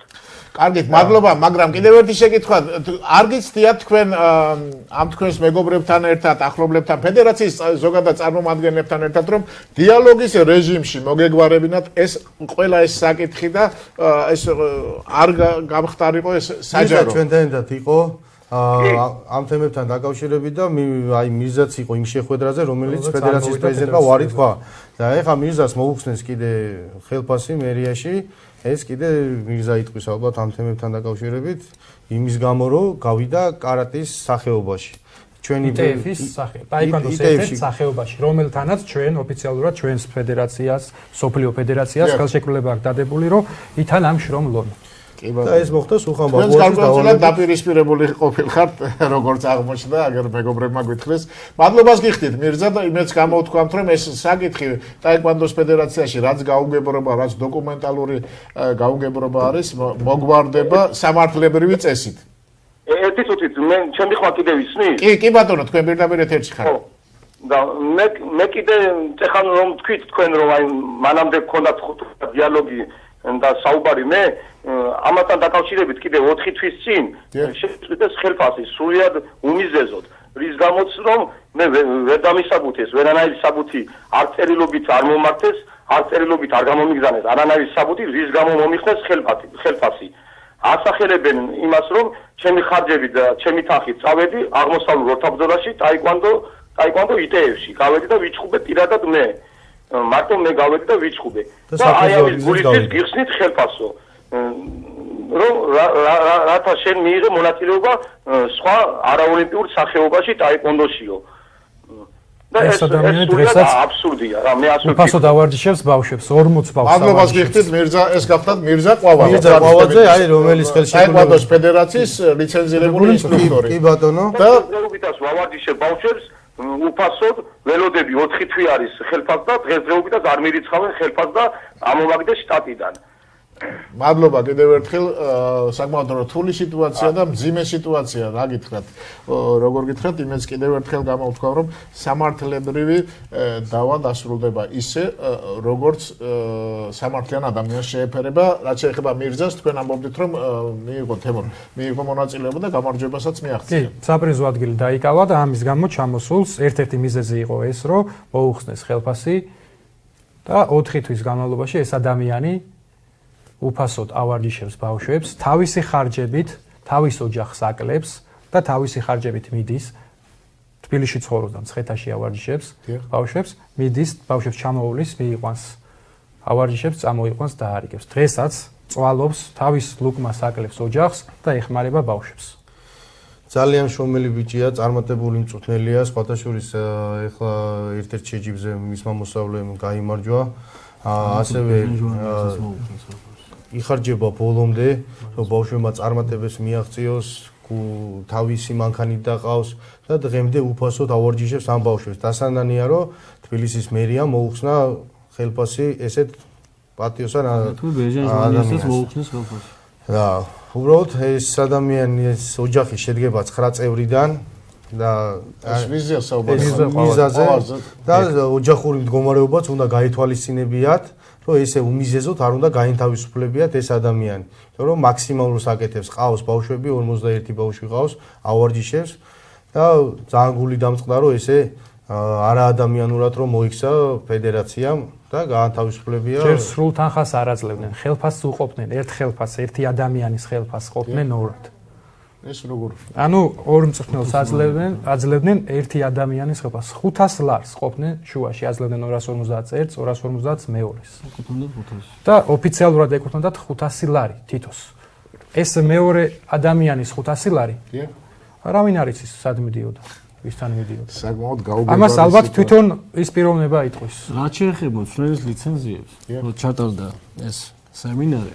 კარგით, მადლობა, მაგრამ კიდევ ერთი შეკითხვა, არ გიცდიათ თქვენ ამ თქვენს მეგობრებთან ერთად, ახლობლებთან, ფედერაციის ზოგადად წარმომადგენლებთან ერთად, რომ დიალოგის რეჟიმში მოგეგვარებინათ ეს ყველა ეს საკითხი და ეს არ გამხდარიყო ეს საჯარო. ჩვენთან ერთად იყო ამ თემებთან დაკავშირებით და აი მიზაც იყო იმ შეხვედრაზე, რომელიც ფედერაციის პრეზიდენტმა უარი თქვა. და ეხლა მიზას მოუხსნეს კიდე ხელფასი მერიაში ეს კიდე მიზა იტყვის ალბათ ამ თემებთან დაკავშირებით იმის გამო რომ გავიდა კარატის სახეობაში ჩვენი ITF-ის ტაიკვანდოს ერთ-ერთ სახეობაში რომელთანაც ჩვენ ოფიციალურად ჩვენს ფედერაციას სოფლიო ფედერაციას ხელშეკრულება აქვს დადებული რომ ითან ამ შრომლონ და ეს მოხდა სულხან ბაბუაშვილის დავალებით დაპირისპირებული ყოფილხართ როგორც აღმოჩნდა აგერ მეგობრებმა გითხრეს მადლობას გიხდით მირზა და იმეც გამოვთქვამთ რომ ეს საკითხი ტაიკვანდოს ფედერაციაში რაც გაუგებრობა რაც დოკუმენტალური გაუგებრობა არის მოგვარდება სამართლებრივი წესით ერთი წუთით მე ჩემი ხმა კიდე ვიცნით კი ბატონო თქვენ პირდაპირ ეთერში ხართ და მე კიდე ეხან რომ თქვით თქვენ რომ აი მანამდე გქონდათ დიალოგი და საუბარი მე ამასთან დაკავშირებით კიდე 4 თვის წინ შეწყვიტეს ხელფასი სრულიად უმიზეზოდ რის გამოც რომ მე ვერ დამისაბუთეს, ვერანაირი საბუთი არ წერილობით არ მომართეს, არ წერილობით არ გამომიგზავნეს, არანაირი საბუთი რის გამო მომიხსნეს ხელფასი. ასახელებენ იმას, რომ ჩემი ხარჯებით და ჩემი თანხით წავედი აღმოსავლურ ორთაბრძოლაში ტაიკვანდო ITF-ში. გავედი და ვიჩხუბე პირადად მე. მარტო მე გავედი და ვიჩხუბე. და აი ამის გულისთვის გიხსნით ხელფასო. რომ რათა შენ მიიღე მონაწილეობა სხვა არაოლიმპიურ სახეობაში ტაიკვანდოშიო. და ეს დღესაც აბსურდია რა, მე ასე ვფიქრობ. უფასო დავარჯიშებს ბავშვებს, 40 ბავშვს. მადლობას გიხდით მირზა, ეს გახდათ მირზა ყვავალა. მირზა ყვავალაძე, აი რომელიც ტაიკვანდოს ფედერაციის ლიცენზირებული ინსტრუქტორი. კი ბატონო. და დღეობითაც ვავარჯიშებ ბავშვებს უფასოდ ველოდები 4 თვი არის ხელფას და დღესდღეობითაც არ მირიცხავენ ხელფას და ამომაგდეს შტატიდან. მადლობა კიდევ ერთხელ საკმაოდ რთული სიტუაცია და მძიმე სიტუაცია რა გითხრათ როგორ გითხრათ იმეც კიდევ ერთხელ გამოვთქვა რომ სამართლებრივი დავა დასრულდება ისე როგორც სამართლიან ადამიანს შეეფერება რაც შეეხება მირზას თქვენ ამბობდით რომ მიიღო მონაწილეობა და გამარჯვებასაც მიაღწია. კი, საპრიზო ადგილი დაიკავა და ამის გამო ჩამოსულს ერთ-ერთი მიზეზი იყო ეს რომ მოუხსნეს ხელფასი და 4 თვის განმავლობაში ეს ადამიანი უფასოდ ავარჯიშებს ბავშვებს, თავისი ხარჯებით, თავის ოჯახს აკლებს და თავისი ხარჯებით მიდის თბილისში ცხოვრობს და მცხეთაში ავარჯიშებს ბავშვებს, მიდის ბავშვებს ჩამოუვლის, მიიყვანს ავარჯიშებს, წამოიყვანს და აარიგებს. დღესაც წვალობს თავის ლუკმას აკლებს ოჯახს და ეხმარება ბავშვებს. ძალიან შრომელი ბიჭია, წარმატებული მწვრთნელია, სხვათა შორის ეხლა ერთ-ერთ შეჯიბზე მისმა მოსავლემ გაიმარჯვა. ასევე იხარჯება ბოლომდე, რომ ბავშვებმა წარმატებებს მიაღწიოს, თავისი მანქანით დაყავს და დღემდე უფასოდ ავარჯიშებს ამ ბავშვებს. დასანანია, რომ თბილისის მერიამ მოუხსნა ხელფასი ესეთ პატიოსან ადამიანს მოუხსნეს ხელფასი. და უბრალოდ ეს ადამიანის ოჯახი შედგება 9 წევრიდან და ეს ვიზია საუბარია მიზაზე და ოჯახური მდგომარეობაც უნდა გაითვალისწინებიათ. რომ ესე უმიზეზოდ არ უნდა გაინთავისუფლებიათ ეს ადამიანი. იმიტომ რომ მაქსიმალურ საკეთებს ყავს ბავშვები, 51 ბავშვი ყავს, ავარჯიშებს და ძალიან გული დამწყდა რომ ესე არა ადამიანურად რომ მოიქცა ფედერაციამ და გაანთავისუფლებია. ჯერ სრულ თანხას არ აძლევდნენ, ხელფასს უყოფდნენ, ერთ ხელფასს, ერთი ადამიანის ხელფასს ყოფდნენ ორად. ეს როგორ? ანუ ორ მწვრთნელს აძლევდნენ ერთი ადამიანის ხელფასს. 500 ლარს ყოფდნენ შუაში, აძლევდნენ 250-ს, 250-ს მეორეს. და ოფიციალურად ეკუთვნოდათ 500 ლარი თითოს. ეს მეორე ადამიანის 500 ლარი. არავინ არ იცის სად მიდიოდა, ვისთან მიდიოდა. საკმაოდ გაუგებრარი. ამას ალბათ თვითონ ის პიროვნება იტყვის. რაც შეეხება მწვრთნელის ლიცენზიებს, რომ ჩატარდა ეს სემინარი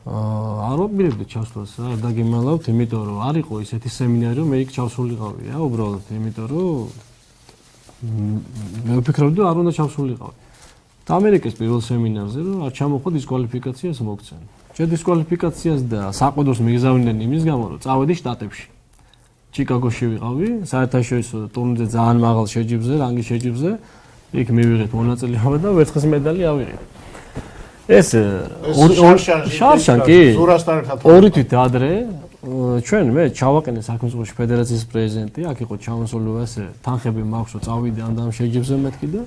არ ვაპირებდი ჩასვლას რა, დაგიმალავთ, იმიტომ რომ არ იყო ისეთი სემინარი, რომ მე იქ ჩავსულიყავი რა, უბრალოდ, იმიტომ რომ მე ვფიქრობდი, რომ არ უნდა ჩავსულიყავი. და ამერიკის პირველ სემინარზე, რომ არ ჩამოხო დისკვალიფიკაციას მოგცენ. ჯერ დისკვალიფიკაციას და საყდრს მიგზავნდნენ იმის გამო, რომ წავედი შტატებში. ჩიკაგოში ვიყავი, საერთაშორისო ტურნირზე ძალიან მაღალ შეჯიბზე, რანგის შეჯიბზე, იქ მივიღეთ მონაწილეობა და ვერცხლის მედალი ავიღეთ. ეს შარშანკი ზურასთან ერთად 2 თვით ადრე ჩვენ მე ჩავაყენე საქმისყროში ფედერაციის პრეზიდენტი, აქ იყო ჩამოსულობა ესე თანხები მაქვს, რომ წავიდე ამ შეჯიბზე მეთქი და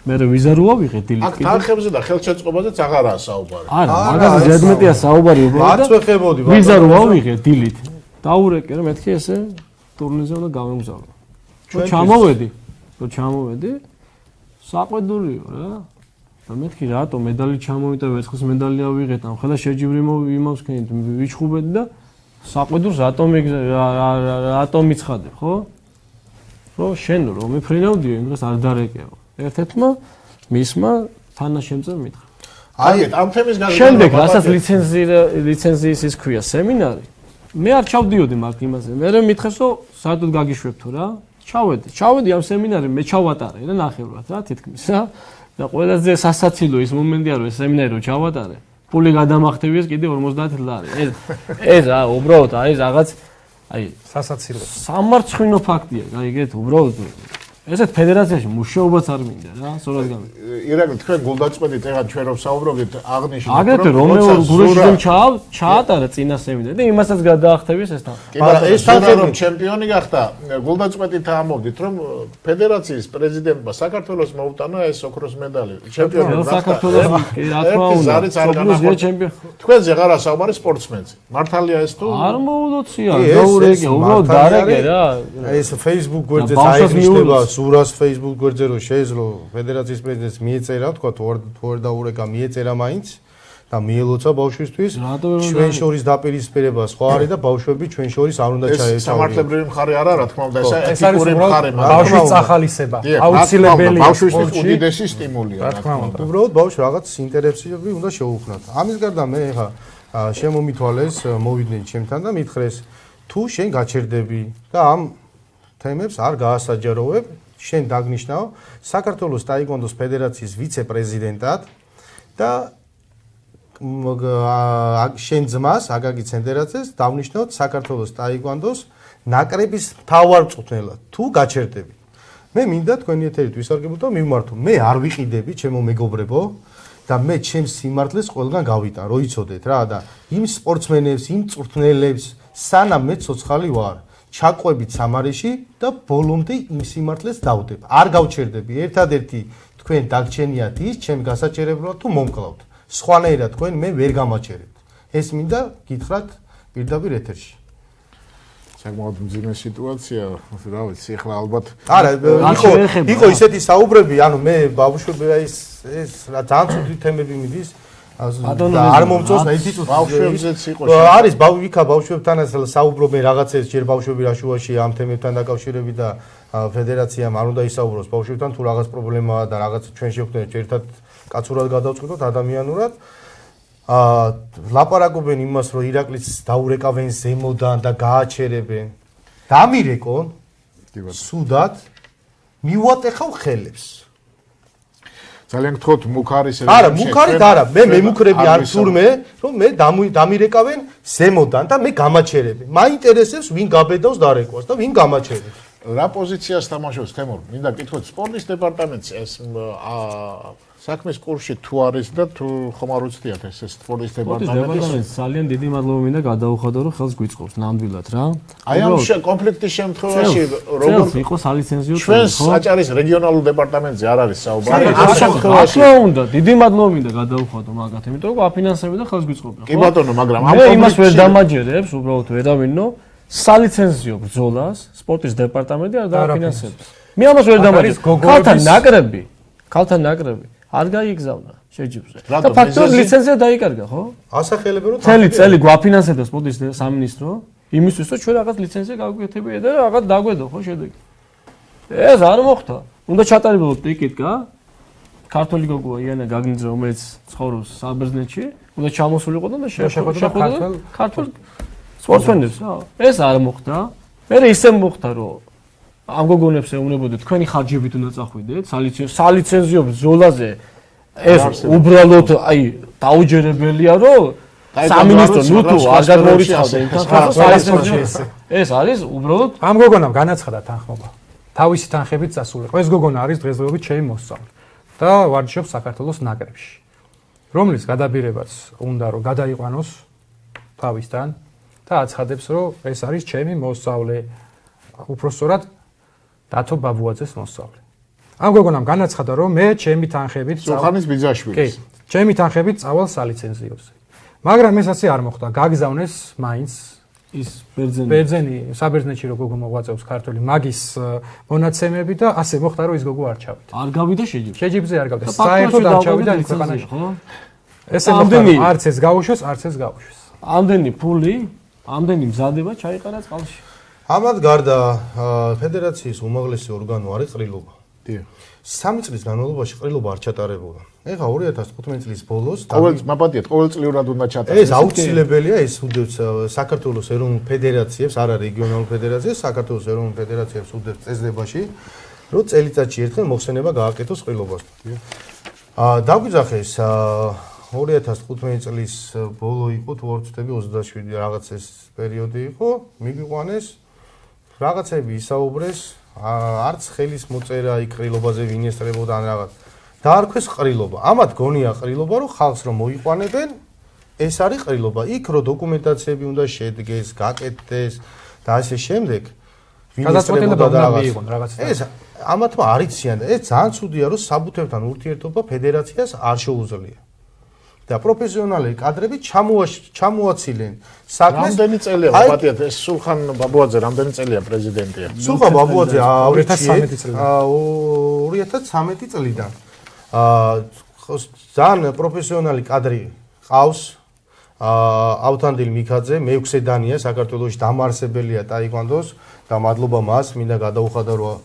მე ვიზა რო ავიღე დილით. აქ თანხებზე და ხელშეწყობაზეც აღარაა საუბარი. არა, მაგაზე ზედმეტია საუბარი უბრალოდ. აწვეხებოდი ვიზა რო ავიღე დილით. დაურეკე რომ მეთქი ესე ტურნირზე უნდა გამემგზავნო. ჩამოვედი. საყვედურიო რა. და მეთქი რატო მედალი ჩამოვიდა, ვერცხლის მედალი ავიღეთ, ამ ხელა შეჯიბრი იმავსქენით ვიჩხუბეთ და საყვედურს რატომ მიცხადებ, ხო? რომ შენ რომ მეფრინავდიო, იმ დღეს არ დარეკეო. ერთ-ერთმა მისმა თანაშემწემ მითხრა. აი, ამ თემის გაზრდა. შემდეგ, რასაც ლიცენზიის ის ქვია სემინარი, მე არ ჩავდიოდი მაგ იმაზე. მე მითხეს, რომ საერთოდ გაგიშვებ თუ რა? ჩავედი ამ სემინარზე, მე ჩავატარე და ნახევრად რა თითქმის რა. და ყველაზე სასაცილო ის მომენტია რომ ეს სემინარი რო ჩავატარე, ფული გადამახტევიეს კიდე 50 ლარი. ეს რა, უბრალოდ არის რაღაც აი სასაცილო. სამარცხვინო ფაქტია, გაიგეთ, უბრალოდ ესეთ ფედერაციაში მუშაობაც არ მინდა რა, სწორად გამი. ირაკლი, თქვენ გულდაწყვეტით, ეხლა ჩვენ რომ საუბრობთ, აღნიშნეთ, აგრეთვე რომეო გურეშიძემ ჩაატარა წინა სემინარი და იმასაც გადაახტების ეს თან. მაგრამ ეს თანხმობა ჩემპიონი გახდა, გულდაწყვეტით ამბობდით, რომ ფედერაციის პრეზიდენტმა საქართველოს მოუტანა ეს ოქროს медаლი. ჩემპიონი გახდა. საქართველოს რა თქმა უნდა, სოფლის ჩემპიონი. თქვენზე აღარ ასაუბარი სპორტსმენზე. მართალია ეს თუ არ მოულოცია, გაურეგე, უბრალოდ დარეგე რა. ეს Facebook გვერდზე აიღიშდება სურას Facebook გვერდზე რომ შეეძლო ფედერაციის პრეზიდენტს მიეწერა, თქვა თუ არ დაურეკა მიეწერა მაინც და მიელოცა ბავშვისთვის. ჩვენ შორის დაპირისპირება სხვა არის და ბავშვები ჩვენ შორის არ უნდა ჩაეცვალონ. სამართლებრივი მხარე არა, რა თქმა უნდა, ეს ეთიკური მხარე, ბავშვის წახალისება. აუცილებელია. ბავშვის უდიდესი სტიმულია, რა თქმა უნდა. უბრალოდ ბავშვს რაღაც ინტერესები უნდა შეუქმნათ. ამის გარდა მე ხა შემომითვალეს, მოვიდნენ ჩემთან და მითხრეს, თუ შენ გაჩერდები და ამ თემებს არ გაასაჯაროვებ, შენ დაგნიშნავ საქართველოს ტაიკვანდოს ფედერაციის ვიცე-პრეზიდენტად და შენ ძმას აკაკი ცენდერაძეს დავნიშნავთ საქართველოს ტაიკვანდოს ნაკრების მთავარწვრთნელად, თუ გაჩერდები. მე მინდა თქვენი ეთერით ვისარგებლო და მივმართო. მე არ ვიყიდები, ჩემო მეგობრებო, და მე ჩემს სიმართლეს ყველგან გავიტან, რო იცოდეთ რა და იმ სპორტსმენებს, იმ წვრთნელებს, სანამ მე ცოცხალი ვარ, ჩაყვებით სამარეში და ბოლომდე იმ სიმართლეს დავდებ. არ გავჩერდები. ერთადერთი თქვენ დაგჩენიათ ის, ჩემ გასაჩერებლად თუ მომკლავთ. სხვანაირად თქვენ მე ვერ გამაჩერებთ. ეს მინდა გითხრათ პირდაპირ ეთერში. საკმაოდ მძიმე სიტუაცია, რა ვიცი, ახლა ალბათ არა, იყო ისეთი საუბრები, ანუ მე ბავშვები ეს რა ძალიან ცუდი თემები მიდის. არ მომწონს ერთი წუთი ბავშვებზეც იყო. არის იქა ბავშვებთანაც საუბრობენ რაღაცებს, ჯერ ბავშვები რაშუაში ამ თემებთან დაკავშირებით და ფედერაციამ არ უნდა ისაუბროს ბავშვებთან თუ რაღაც პრობლემაა და რაღაც ჩვენ შევხვდებით ერთად კაცურად გადავწყვიტოთ ადამიანურად. ლაპარაკობენ იმას, რომ ირაკლიც დაურეკავენ ზემოდან და გააჩერებენ. დამირეკონ სუდად მივატეხავ ხელებს. ძალიან გთხოვთ მუქარის არა, მუქარით არა, მე მემუქრები არ თურმე, რომ მე დამირეკავენ ზემოდან და მე გამაჩერებენ. მაინტერესებს ვინ გაბედავს დარეკვას და ვინ გამაჩერებს. რა პოზიციას თამაშობს თემურ? მინდა გითხოთ სპორტის დეპარტამენტს ეს საქმის კურსში თუ არის და თუ ხომ არ უცდიათ ეს სპორტის დეპარტამენტს? ძალიან დიდი მადლობა მინდა გადაუხადო რომ ხელს გვიწყობს ნამდვილად რა. აი ამ კონფლიქტის შემთხვევაში როგორ იყოს ალიცენზიო ჩვენს აჭარის რეგიონალურ დეპარტამენტზე არ არის საუბარი. ამ შემთხვევაში რა უნდა? დიდი მადლობა მინდა გადაუხადო მაგათ, იმიტომ რომ აფინანსები და ხელს გვიწყობენ, ხო? კი ბატონო, მაგრამ ამ იმას ვერ დამაჯერებს, უბრალოდ ვერ დავინო სალიცენზიო ბრძოლას სპორტის დეპარტამენტი არ დააფინანსებს. მე ამას ვერ დამაჯერებ. ქალთან ნაკრები არ გაიგზავნა შეჯიბზე. და ფაქტობრივად ლიცენზია დაიკარგა, ხო? ასახელებენ რომ წელი გვაფინანსებდა სპორტის სამინისტრო, იმისთვის რომ ჩვენ რაღაც ლიცენზია გავგვეთებია და რაღაც დაგვედო, ხო, შედეგი. ეს არ მოხდა. უნდა ჩატარებულიყო ტიკეტკა. ქართული გოგოა იანა გაგნიძე, რომელიც ცხოვრობს საბერძნეთში, უნდა ჩამოსულიყო და შეხვდა ქართულ სპორტსმენებს, რა. ეს არ მოხდა. მე ისე მოხდა, რომ ამ გოგონებს ეუბნებოდი თქვენი ხარჯებით უნდა წახვიდეთ სალიცენზიო ბრძოლაზე ეს უბრალოდ აი დაუჯერებელია რომ სამინისტრო ნუ თუ არ გადმოურიცხავდა იმ თანხმობას ეს არის უბრალოდ ამ გოგონამ განაცხადა თანხმობა თავისი თანხებით წასულიყო ეს გოგონა არის დღესდღეობით ჩემი მოსწავლე და ვარჯიშობს საქართველოს ნაკრებში რომლის გადაბირებაც უნდა რომ გადაიყვანოს თავისთან და აცხადებს რომ ეს არის ჩემი მოსწავლე უпростоრად დათო ბაბუაძეს მოსწავლე. ამ გოგონამ განაცხადა, რომ მე ჩემი თანხებით სულხანის ბიძაშვილს. კი, ჩემი თანხებით წავალ სალიცენზიოზე. მაგრამ ეს ასე არ მოხდა. გაგზავნეს მაინც ის ბერძენი, საბერძნეთში რო გოგო მოღვაწეობს ქართული მაგის მონაცემები და ასე მოხდა, რომ ის გოგო არ ჩავიდა. არ გავიდა შეჯიბზე. შეჯიბზე არ გავიდა. საერთოდ არ ჩავიდა იმ ქვეყანაში, ხო? ესე მოხდა, არც ეს გაუშვეს, არც ეს გაუშვეს. ამდენი ფული, ამდენი მზადება ჩაიყარა წყალში. ამათ გარდა ფედერაციის უმაღლესი ორგანო არის ყრილობა. დიახ. 3 წლის განმავლობაში ყრილობა არ ჩატარებულა. ეხლა 2015 წლის ბოლოს მაბადიათ ყოველწლიურად უნდა ჩატარდეს. ეს აუცილებელია, ეს უდევს საქართველოს ეროვნულ ფედერაციებს, არა რეგიონალურ ფედერაციებს, საქართველოს ეროვნულ ფედერაციებს უდევს წესდებაში, რომ წელიწადში ერთხელ მოხსენება გააკეთოს ყრილობასთან. დაგვიძახეს 2015 წლის ბოლო იყო თუ 27 რაღაც ეს პერიოდი იყო, მიგვიყვანეს რაღაცები ისაუბრეს არც ხელის მოწერა იქ ყრილობაზე ვინ ესწრებოდა ან რაღაც. დაარქვეს ყრილობა. ამათ გონია ყრილობა, რომ ხალხს რომ მოიყვანებენ, ეს არის ყრილობა. იქ რო დოკუმენტაციები უნდა შედგეს, გაკეთდეს და ასე შემდეგ. გადაწყვეტილება უნდა მიიღონ რაღაც. ეს ამათმა არ იციან და ეს ძალიან ცუდია, რომ საბუთებთან ურთიერთობა ფედერაციას არ შეუძლია. და პროფესიონალი კადრები ჩამოაციlen საქმეს. რამდენი წელია ბატიათ ეს სულხან ბაბუაძე რამდენი წელია პრეზიდენტია? სულხან ბაბუაძე 2013 წლიდან. ძალიან პროფესიონალი კადრი ყავს. ავთანდილ მიქაძე მეექვსე დანია საქართველოში დამაარსებელია ტაიკვანდოს და მადლობა მას მინდა გადაუხადა რომ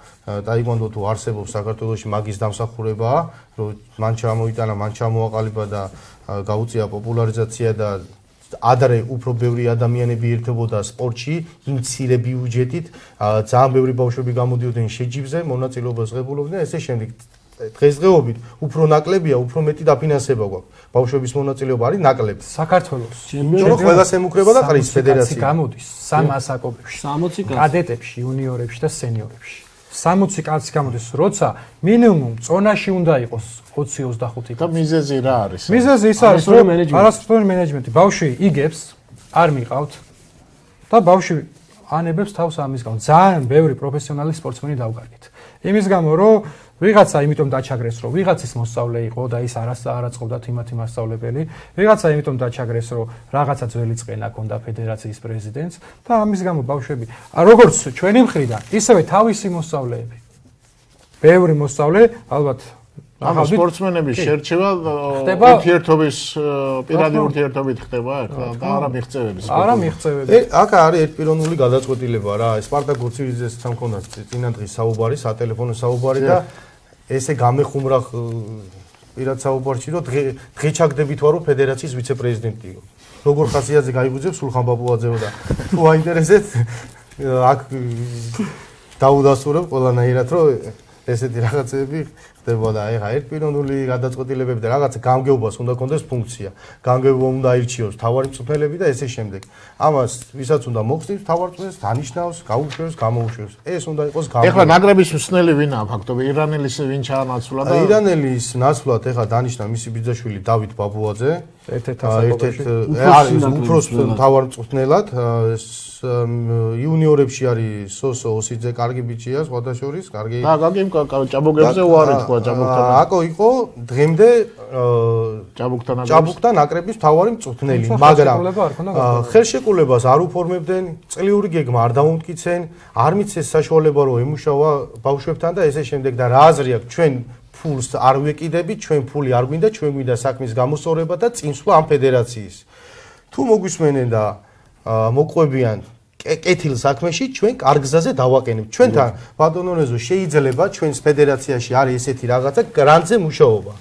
ტაიკვანდო თუ არსებობს საქართველოში მაგის დამსახურებაა რომ მან ჩამოიტანა მან ჩამოაყალიბა და გაუწია პოპულარიზაცია და ადრე უფრო ბევრი ადამიანები ერთებოდა სპორტში იმ მცირე ბიუჯეტით ძალიან ბევრი ბავშვები გამოდიოდნენ შეჯიბზე მონაწილეობას ღებულობდნენ ესე შემდეგ დღესდღეობით უფრო ნაკლებია, უფრო მეტი დაფინანსება გვაქვს. ბავშვების მონაწილეობა არის ნაკლები. საქართველოს ჩემპიონი ყველას ემუქრება და ყრის ფედერაცია. გამოდის 3 ასაკობებში, 60 კაცი. კადეტებში, იუნიორებში და სენიორებში. 60 კაცი გამოდის, როცა მინიმუმ წონაში უნდა იყოს 20-25 და მიზეზი რა არის? მიზეზი ის არის, რომ არასწორი მენეჯმენტი. ბავშვი იგებს, არ მიყავთ და ბავშვი ანებებს თავს ამის გამო. ძალიან ბევრი პროფესიონალი სპორტსმენი დავგარგეთ. იმის გამო, რომ ვიღაცა იმიტომ დაჩაგრეს, რომ ვიღაცის მოსწავლე იყო და ის არაწყობდა თიმათი მასწავლებელი, ვიღაცა იმიტომ დაჩაგრეს, რომ რაღაცა ძველი წყენა ჰქონდა ფედერაციის პრეზიდენტს და ამის გამო ბავშვები, როგორც ჩვენი მხრიდან, ისევე თავისი მოსწავლეები. ბევრი მოსწავლე, ალბათ ახლა სპორტსმენების შერჩევა ურთიერთობის პირადი ურთიერთობით ხდება ახლა და არა მიღწევების. არა მიღწევები. აქ არის ერთპიროვნული გადაწყვეტილება რა, სპარტაკ გორცივიძესთან მქონდა წინა დღის საუბარი, სატელეფონო საუბარი და ესე გამეხუმრა პირად საუბარში, რომ დღე ჩაგდებით ვარო ფედერაციის ვიცე-პრეზიდენტი იყო. როგორ ხასიათზე გაიგუძებს სულხან ბაბუაძეო და თუ აინტერესებს აქ დაუდასტურებ ყველანაირად, რომ ესეთი რაღაცები ხდებოდა. ეხა ერთპიროვნული გადაწყვეტილებები და რაღაცა გამგეობას უნდა კონდეს ფუნქცია. გამგეობა უნდა აირჩიოს მთავარი მწვრთნელები და ესე შემდეგ. ამას ვისაც უნდა მოხსნით მთავარ მწვრთნელს, დანიშნავს, გაუშვებს, გამოუშვებს. ეს უნდა იყოს გამგეობა. ეხლა ნაკრების მსნელი ვინაა ფაქტობრივად? ირანელის ვინ ჩაანაცვლა და ირანელის ნაცვლად ეხა დანიშნა მისი ბიძაშვილი დავით ბაბუაძე. ერთ-ერთ არის უფროს მთავარ მწვრთნელად. იუნიორებში არის სოსო ოსიძე, კარგი ბიჭია, სხვადასხვის, კარგი. და გაგიმ ჭაბუგებზე უარი თქვა ჭაბუკთან. აკო იყო დღემდე ჭაბუკთან ნაკრების მთავარი მწვრთნელი, მაგრამ ხელშეკრულებას არ უფორმებდნენ, წლიური გეგმა არ დაუმტკიცენ, არ მიცეს საშუალება რომ ემუშავა ბავშვებთან და ესე შემდეგ და რა აზრი აქვს ჩვენ ფულს არ ვეკიდებით, ჩვენ ფული არ გვინდა, ჩვენ გვინდა საქმის გამოსწორება და წინსვლა ამ ფედერაციის. თუ მოგვისმენენ და მოყვებიან კეთილ საქმეში ჩვენ კარგზაზე დავაყენებთ. ჩვენთან ბატონონეზო შეიძლება ჩვენს ფედერაციაში არის ესეთი რაღაცა გრანტზე მუშაობა.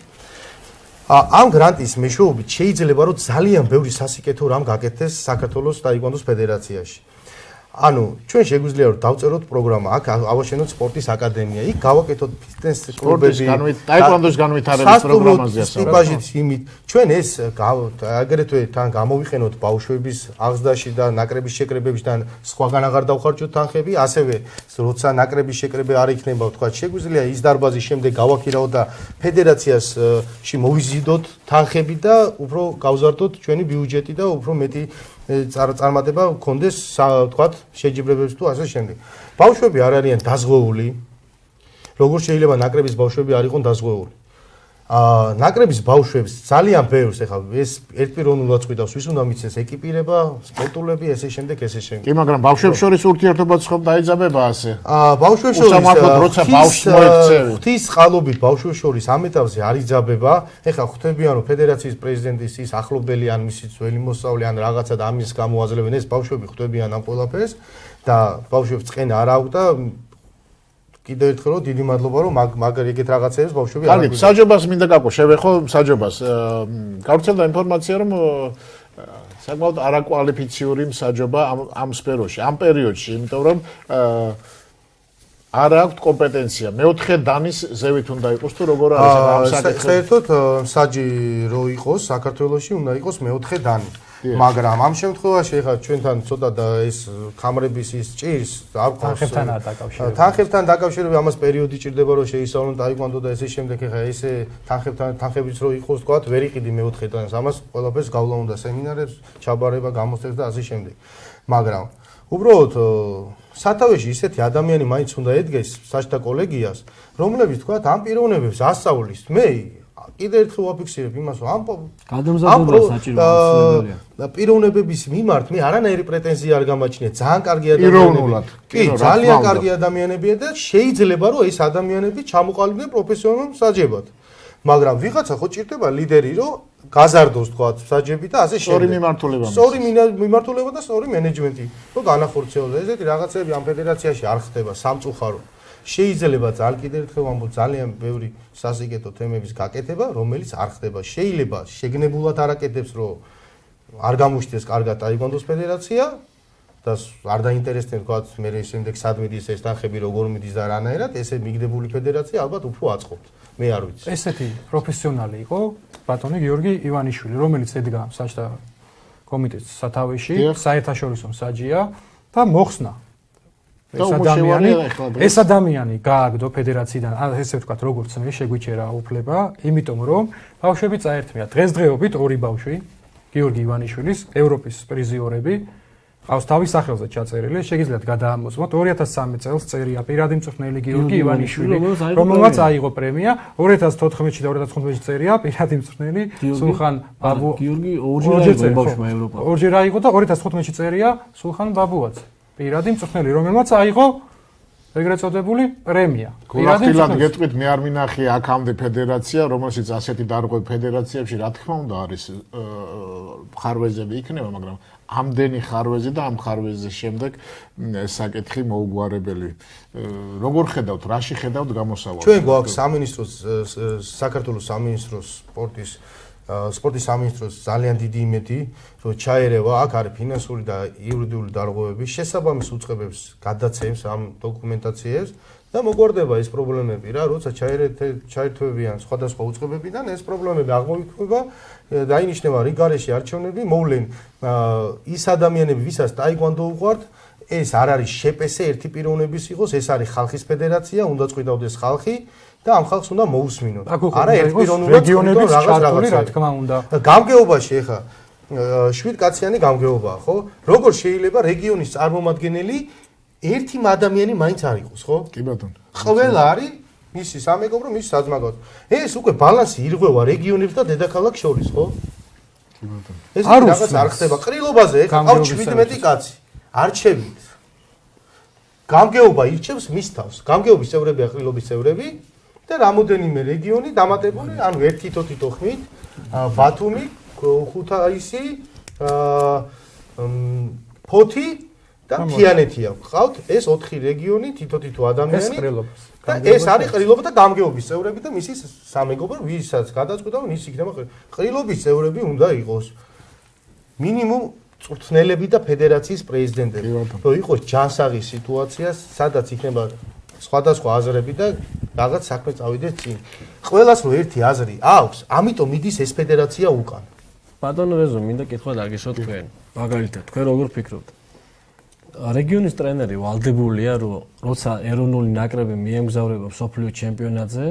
ამ გრანტის მეშვეობით შეიძლება რომ ძალიან ბევრი სასიკეთო რამ გაკეთდეს საქართველოს ტაიკვანდოს ფედერაციაში. ანუ ჩვენ შეგვიძლია რომ დავწეროთ პროგრამა, აქ ავაშენოთ სპორტის აკადემია, იქ გავაკეთოთ ფიტნეს კლუბები, ტაიკვანდოს განვითარების პროგრამაზეა სპორტის იმით. ჩვენ ეს აგრეთვე თან გამოვიყენოთ ბავშვების აღზრდაში და ნაკრების შეკრებებიდან სხვაგან აღარ დავხარჯოთ თანხები, ასევე როცა ნაკრების შეკრება არ იქნება, თქვა შეგვიძლია ის დარბაზის შემდეგ გავაქირავოთ და ფედერაციასში მოვიზიდოთ თანხები და უფრო გავზარდოთ ჩვენი ბიუჯეტი და უფრო მეტი წარმატება გქონდეს თქვათ შეჯიბრებებს თუ ასე შემდეგ. ბავშვები არ არიან დაზღვეული. როგორ შეიძლება ნაკრების ბავშვები არ იყონ დაზღვეული? ნაკრების ბავშვებს ძალიან ბევრს ეხლა ეს ერთპიროვნულად წვიდავს, ვის უნდა მიცეს ეკიპირება, სპორტულები, ესე შემდეგ, ესე შემდეგ. კი, მაგრამ ბავშვებს შორის ურთიერთობაც ხომ დაიძაბება ასე? ბავშვებს შორის როცა ბავშვს მოექცევი. ღვთის წყალობით ბავშვებს შორის ამ ეტაპზე არ იძაბება. ეხლა ხვდებიან რომ ფედერაციის პრეზიდენტის ის ახლობელი ან მისი ძველი მოსწავლე ან რაღაცა და ამის გამო აძლევენ ეს ბავშვები ხვდებიან ამ ყველაფერს და ბავშვებს წყენა არ აქვს და კიდევ ერთხელ რომ დიდი მადლობა რომ ეგეთ რაღაცებს ბავშვები არ აგვიყვება. საჯობას მინდა გაკო, შევეხო საჯობას. გავრცელდა ინფორმაცია რომ საკმაოდ არაკვალიფიციური მსაჯობა ამ სფეროში, ამ პერიოდში, იმიტომ რომ არ აქვს კომპეტენცია. მეოთხე დანის ზევით უნდა იყოს თუ როგორ არის ამ საკითხი? საერთოდ საჯი რო იყოს საქართველოში უნდა იყოს მეოთხე დანი. მაგრამ ამ შემთხვევაში ეხლა ჩვენთან ცოტა და ეს ქამრების ის ჭირს თანხებთანაა დაკავშირებული. თანხებთან დაკავშირებული ამას პერიოდი ჭირდება რომ შეისწავლონ ტაიკვანდო და ესე შემდეგ ეხლა ესე თანხებიც რო იყოს თქვა ვერ იყიდი მეოთხე დანს ამას ყველაფერს გავლა უნდა სემინარებს ჩაბარება გამოსცეს და ასე შემდეგ. მაგრამ უბრალოდ სათავეში ისეთი ადამიანი მაინც უნდა ედგეს საჯთა კოლეგიას რომლებიც თქვა ამ პიროვნებებს ასწავლის მე კიდე ერთხელ ვაფიქსირებ იმას რომ ამ გადამზადება საჭიროა პიროვნებების მიმართ მე არანაირი პრეტენზია არ გამაჩნია ძალიან კარგი ადამიანები კი ძალიან კარგი ადამიანებია და შეიძლება რომ ეს ადამიანები ჩამოყალიბდნენ პროფესიონალურ საჯებად მაგრამ ვიღაცა ხო ჭირდება ლიდერი რომ გაზარდოს თქვა საჯები და ასე სწორი მიმართულება სწორი მიმართულება და სწორი მენეჯმენტი რომ განახორციელოს ესეთი რაღაცები ამ ფედერაციაში არ ხდება სამწუხარო შეიძლება ძალიან კიდევ ერთხელ ვამბობ ძალიან ბევრი სასიკეთო თემების გაკეთება რომელიც არ ხდება შეიძლება შეგნებულად არაკეთებს რომ არ გამოჩნდეს კარგად ტაიკვანდოს ფედერაცია და არ დაინტერესდნენ თქვა მე შემდეგ სად მიდის ეს თანხები როგორ მიდის და რანაირად ესე მიგდებული ფედერაცია ალბათ უფრო აწყობთ მე არ ვიცი ესეთი პროფესიონალი იყო ბატონი გიორგი ივანიშვილი რომელიც ედგა საჯთა კომიტეტის სათავეში საერთაშორისო საჯია და მოხსნა ეს ადამიანი გააგდო ფედერაციიდან ესე ვთქვათ როგორც მე შეგვიჩერა უფლება იმიტომ რომ ბავშვები წაერთმია დღესდღეობით ორი ბავშვი გიორგი ივანიშვილის ევროპის პრიზიორები ყავს თავის სახელზე ჩაწერილი შეგიძლიათ გადაამოწმოთ 2013 წელს წერია პირადი მწვრთნელი გიორგი ივანიშვილი რომელმაც აიღო პრემია 2014-ში და 2015-ში წერია პირადი მწვრთნელი სულხან ბაბუ გიორგი ორჯერ ბავშვმა ევროპაში ორჯერ აიღო და 2015-ში წერია სულხან ბაბუაც პირადი მწვრთნელი რომელმაც აიღო ეგრეთ წოდებული პრემია. გულახდილად გეტყვით მე არ მინახე აქამდე ფედერაცია, რომელშიც ასეთი დარღვევები ფედერაციებში რა თქმა უნდა არის ხარვეზები იქნება, მაგრამ ამდენი ხარვეზი და ამ ხარვეზის შემდეგ საკითხი მოუგვარებელი. როგორ ხედავთ, რაში ხედავთ გამოსავალს? ჩვენ გვაქვს სამინისტროს საქართველოს სამინისტროს სპორტის სამინისტროს ძალიან დიდი იმედი, რომ ჩაერევა, აქ არის ფინანსური და იურიდიული დარღვევები, შესაბამის უწყებებს გადაცემს ამ დოკუმენტაციებს და მოგვარდება ეს პრობლემები რა, როცა ჩაერთვებიან სხვადასხვა უწყებებიდან, ეს პრობლემები აღმოიქმნება, დაინიშნება რიგარეში არჩევნები, მოვლენ ის ადამიანები, ვისაც ტაიკვანდო უყვართ, ეს არ არის შეპესე ერთი პიროვნების იყოს, ეს არის ხალხის ფედერაცია, უნდა წყვიტავდეს ხალხი. და ამ ხალხს უნდა მოусმინოთ. არა ერთ პიროვნულად რეგიონების ჩართული რა თქმა უნდა. გამგეობაში ეხა 7 კაციანი გამგეობაა, ხო? როგორ შეიძლება რეგიონის წარმომადგენელი ერთი ადამიანი მაინც არ იყოს, ხო? კი ბატონო. ყველა არის მისი სამეგობრო, მისი საძმაგოთ. ეს უკვე ბალანსი ირღვევა რეგიონებს და დედაქალაქს შორის, ხო? კი ბატონო. ეს რაღაც არ ხდება ყრილობაზე, ეხა ყავთ 17 კაცი. არჩევით. გამგეობა ირჩევს მის თავს. გამგეობის წევრები, ყრილობის წევრები და რამოდენიმე რეგიონი დამატებული, ანუ ერთი თითო ხმით, ბათუმი, ხუთაისი, ფოთი და თიანეთი აქვს. ყავთ ეს 4 რეგიონი, თითო ადამიანი. და ეს არის ყრილობა და გამგეობის წევრები და მისი სამეგობრო, ვისაც გადაწყვიტა, ის იქნება ყრილობის წევრები უნდა იყოს. მინიმუმ წვრთნელები და ფედერაციის პრეზიდენტები. რომ იყოს ჯანსაღი სიტუაცია, სადაც იქნება სხვადასხვა აზრები და რაღაც საქმე წავიდეს წინ. ყველას რო ერთი აზრი აქვს, ამიტომ მიდის ეს ფედერაცია უკან. ბატონო რეზო, მინდა კითხვა დაგისვათ თქვენ. მაგალითად, თქვენ როგორ ფიქრობთ? რეგიონის ტრენერი ვალდებულია, რომ როცა ეროვნული ნაკრები მიემგზავრება მსოფლიო ჩემპიონატზე,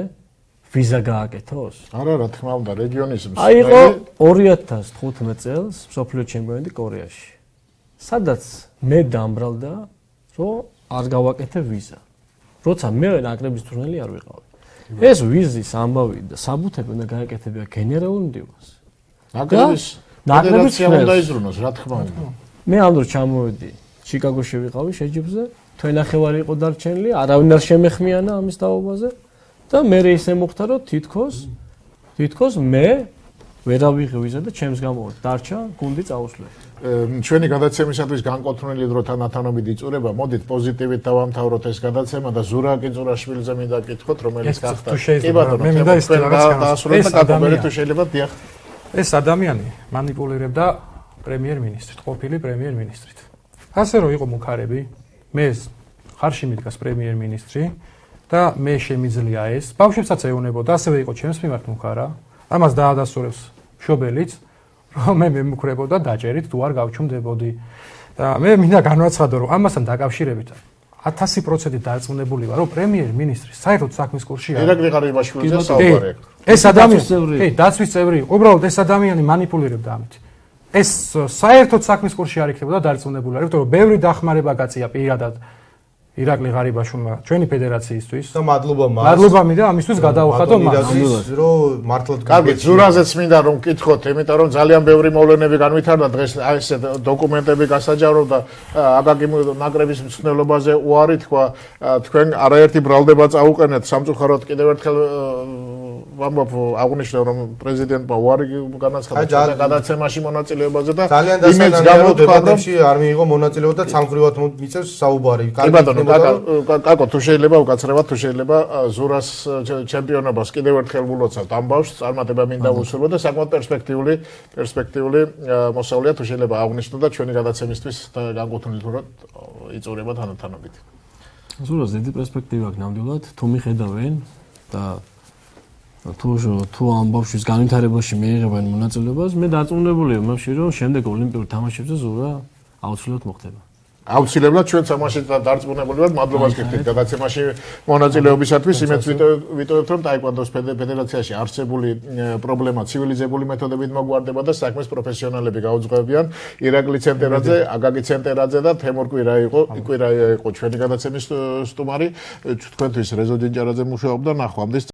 ვიზა გააკეთოს? არა, რა თქმა უნდა, რეგიონის აიღო 2015 წელს მსოფლიო ჩემპიონატი კორეაში. სადაც მე დამბრალდა, რომ არ გავაკეთე ვიზა. როცა მე ნაკრების მწვრთნელი არ ვიყავი. ეს ვიზის ამბავი და საბუთები უნდა გააკეთებია გენერალურ მდივანს. ნაკრების უნდა იზრუნოს, რა თქმა უნდა. მე ამ დროს ჩამოვედი ჩიკაგოში ვიყავი შეჯიბზე, თვენახევარი იყო დარჩენილი, არავინ არ შემეხმიანა ამის დაობაზე და მე ისე მოხდა რომ თითქოს მე ვერავიღე ვიზა და ჩემს გამოვარდა დარჩა გუნდი წაუსვლელი. ჩვენი გადაცემისათვის განკუთვნილი დრო თანათანობით იწურება. მოდით პოზიტივით დავამთავროთ ეს გადაცემა და ზურა კინწურაშვილზე მინდა კითხოთ, რომელიც გახდა. კი ბატონო, მე მინდა ის დაასრულოთ და გაკეთოთ თუ შეიძლება დიახ. ეს ადამიანი მანიპულირებდა პრემიერ-მინისტრით, ყოფილი პრემიერ-მინისტრით. ასე რომ იყო მუქარები, მე ხარში მიდგას პრემიერ-მინისტრი და მე შემიძლია ეს ბავშვებსაც ეუნებოდა, ასევე იყო ჩემს მიმართ მუხარა. ამას დაადასტურებს მშობელიც, რომ მე მემუქრებოდა დაჭერით თუ არ გავჩუმდებოდი. და მე მინდა განვაცხადო, რომ ამასთან დაკავშირებით 1000% დარწმუნებული ვარ, რომ პრემიერ-მინისტრი საერთოდ საქმის კურსში არის. ირაკლი ღარიბაშვილიძე საუბარი. ეს ადამიანი, კი, დაცვის წევრი იყო. უბრალოდ ეს ადამიანი манипуლირებდა ამით. ეს საერთოდ საქმის კურსში არ იქნებოდა დარწმუნებული, იმიტომ რომ ბევრი დახმარება გაწია პირადად ირაკლი ღარიბაშვილმა ჩვენი ფედერაციისთვის. და მადლობა მას. მადლობა მინდა ამისთვის გადავუხადო მას. რომ მართლად კარგი, ზურაზეც მინდა რომ მკითხოთ, იმიტომ რომ ძალიან ბევრი მოვლენები განვითარდა დღეს აი ეს დოკუმენტები გასაჯარო და აკაკი ნაკრების მცდელობაზე უარი თქვა, თქვენ არაერთი ბრალდება წაუყენეთ სამწუხაროდ კიდევ ერთხელ ვამბობ აღნიშნე რომ პრეზიდენტმა უარი განაცხადა გადაცემაში მონაწილეობაზე და იმედს გამოთქვა დეპატებში არ მიიღო მონაწილეობა და სამხრივად მიწევს საუბარი. კი ბატონო, კაკო თუ შეიძლება უკაცრებად თუ შეიძლება ზურას ჩემპიონობას კიდევ ერთხელ ულოცავთ ამბავს, წარმატება მინდა უსურვო და საკმაოდ პერსპექტიული მოსავლია თუ შეიძლება აღნიშნო და ჩვენი გადაცემისთვის განკუთვნილად იწურება თანათანობით. ზურას დიდი პერსპექტივა აქვს ნამდვილად, თუ მიხედავენ და თუ ამბავშვის განვითარებაში მიიღებენ მონაწილეობას, მე დარწმუნებული ვარ იმაში, რომ შემდეგ ოლიმპიურ თამაშებზე ზურა აუცილებლად მოხდება. აუცილებლად ჩვენ თამაშით დარწმუნებული ვართ, მადლობას გიხდით გადაცემაში მონაწილეობისათვის. იმედს ვიტოვებთ, რომ ტაიკვანდოს ფედერაციაში არსებული პრობლემა ცივილიზებული მეთოდებით მოგვარდება და საქმეს პროფესიონალები გაუძღვებიან. ირაკლი ცენტერაძე, აკაკი ცენტერაძე და თემურ კვირა იყო ჩვენი გადაცემის სტუმარი. თქვენთვის რეზო ჯენჯარაძე მუშაობდა ნახვამდის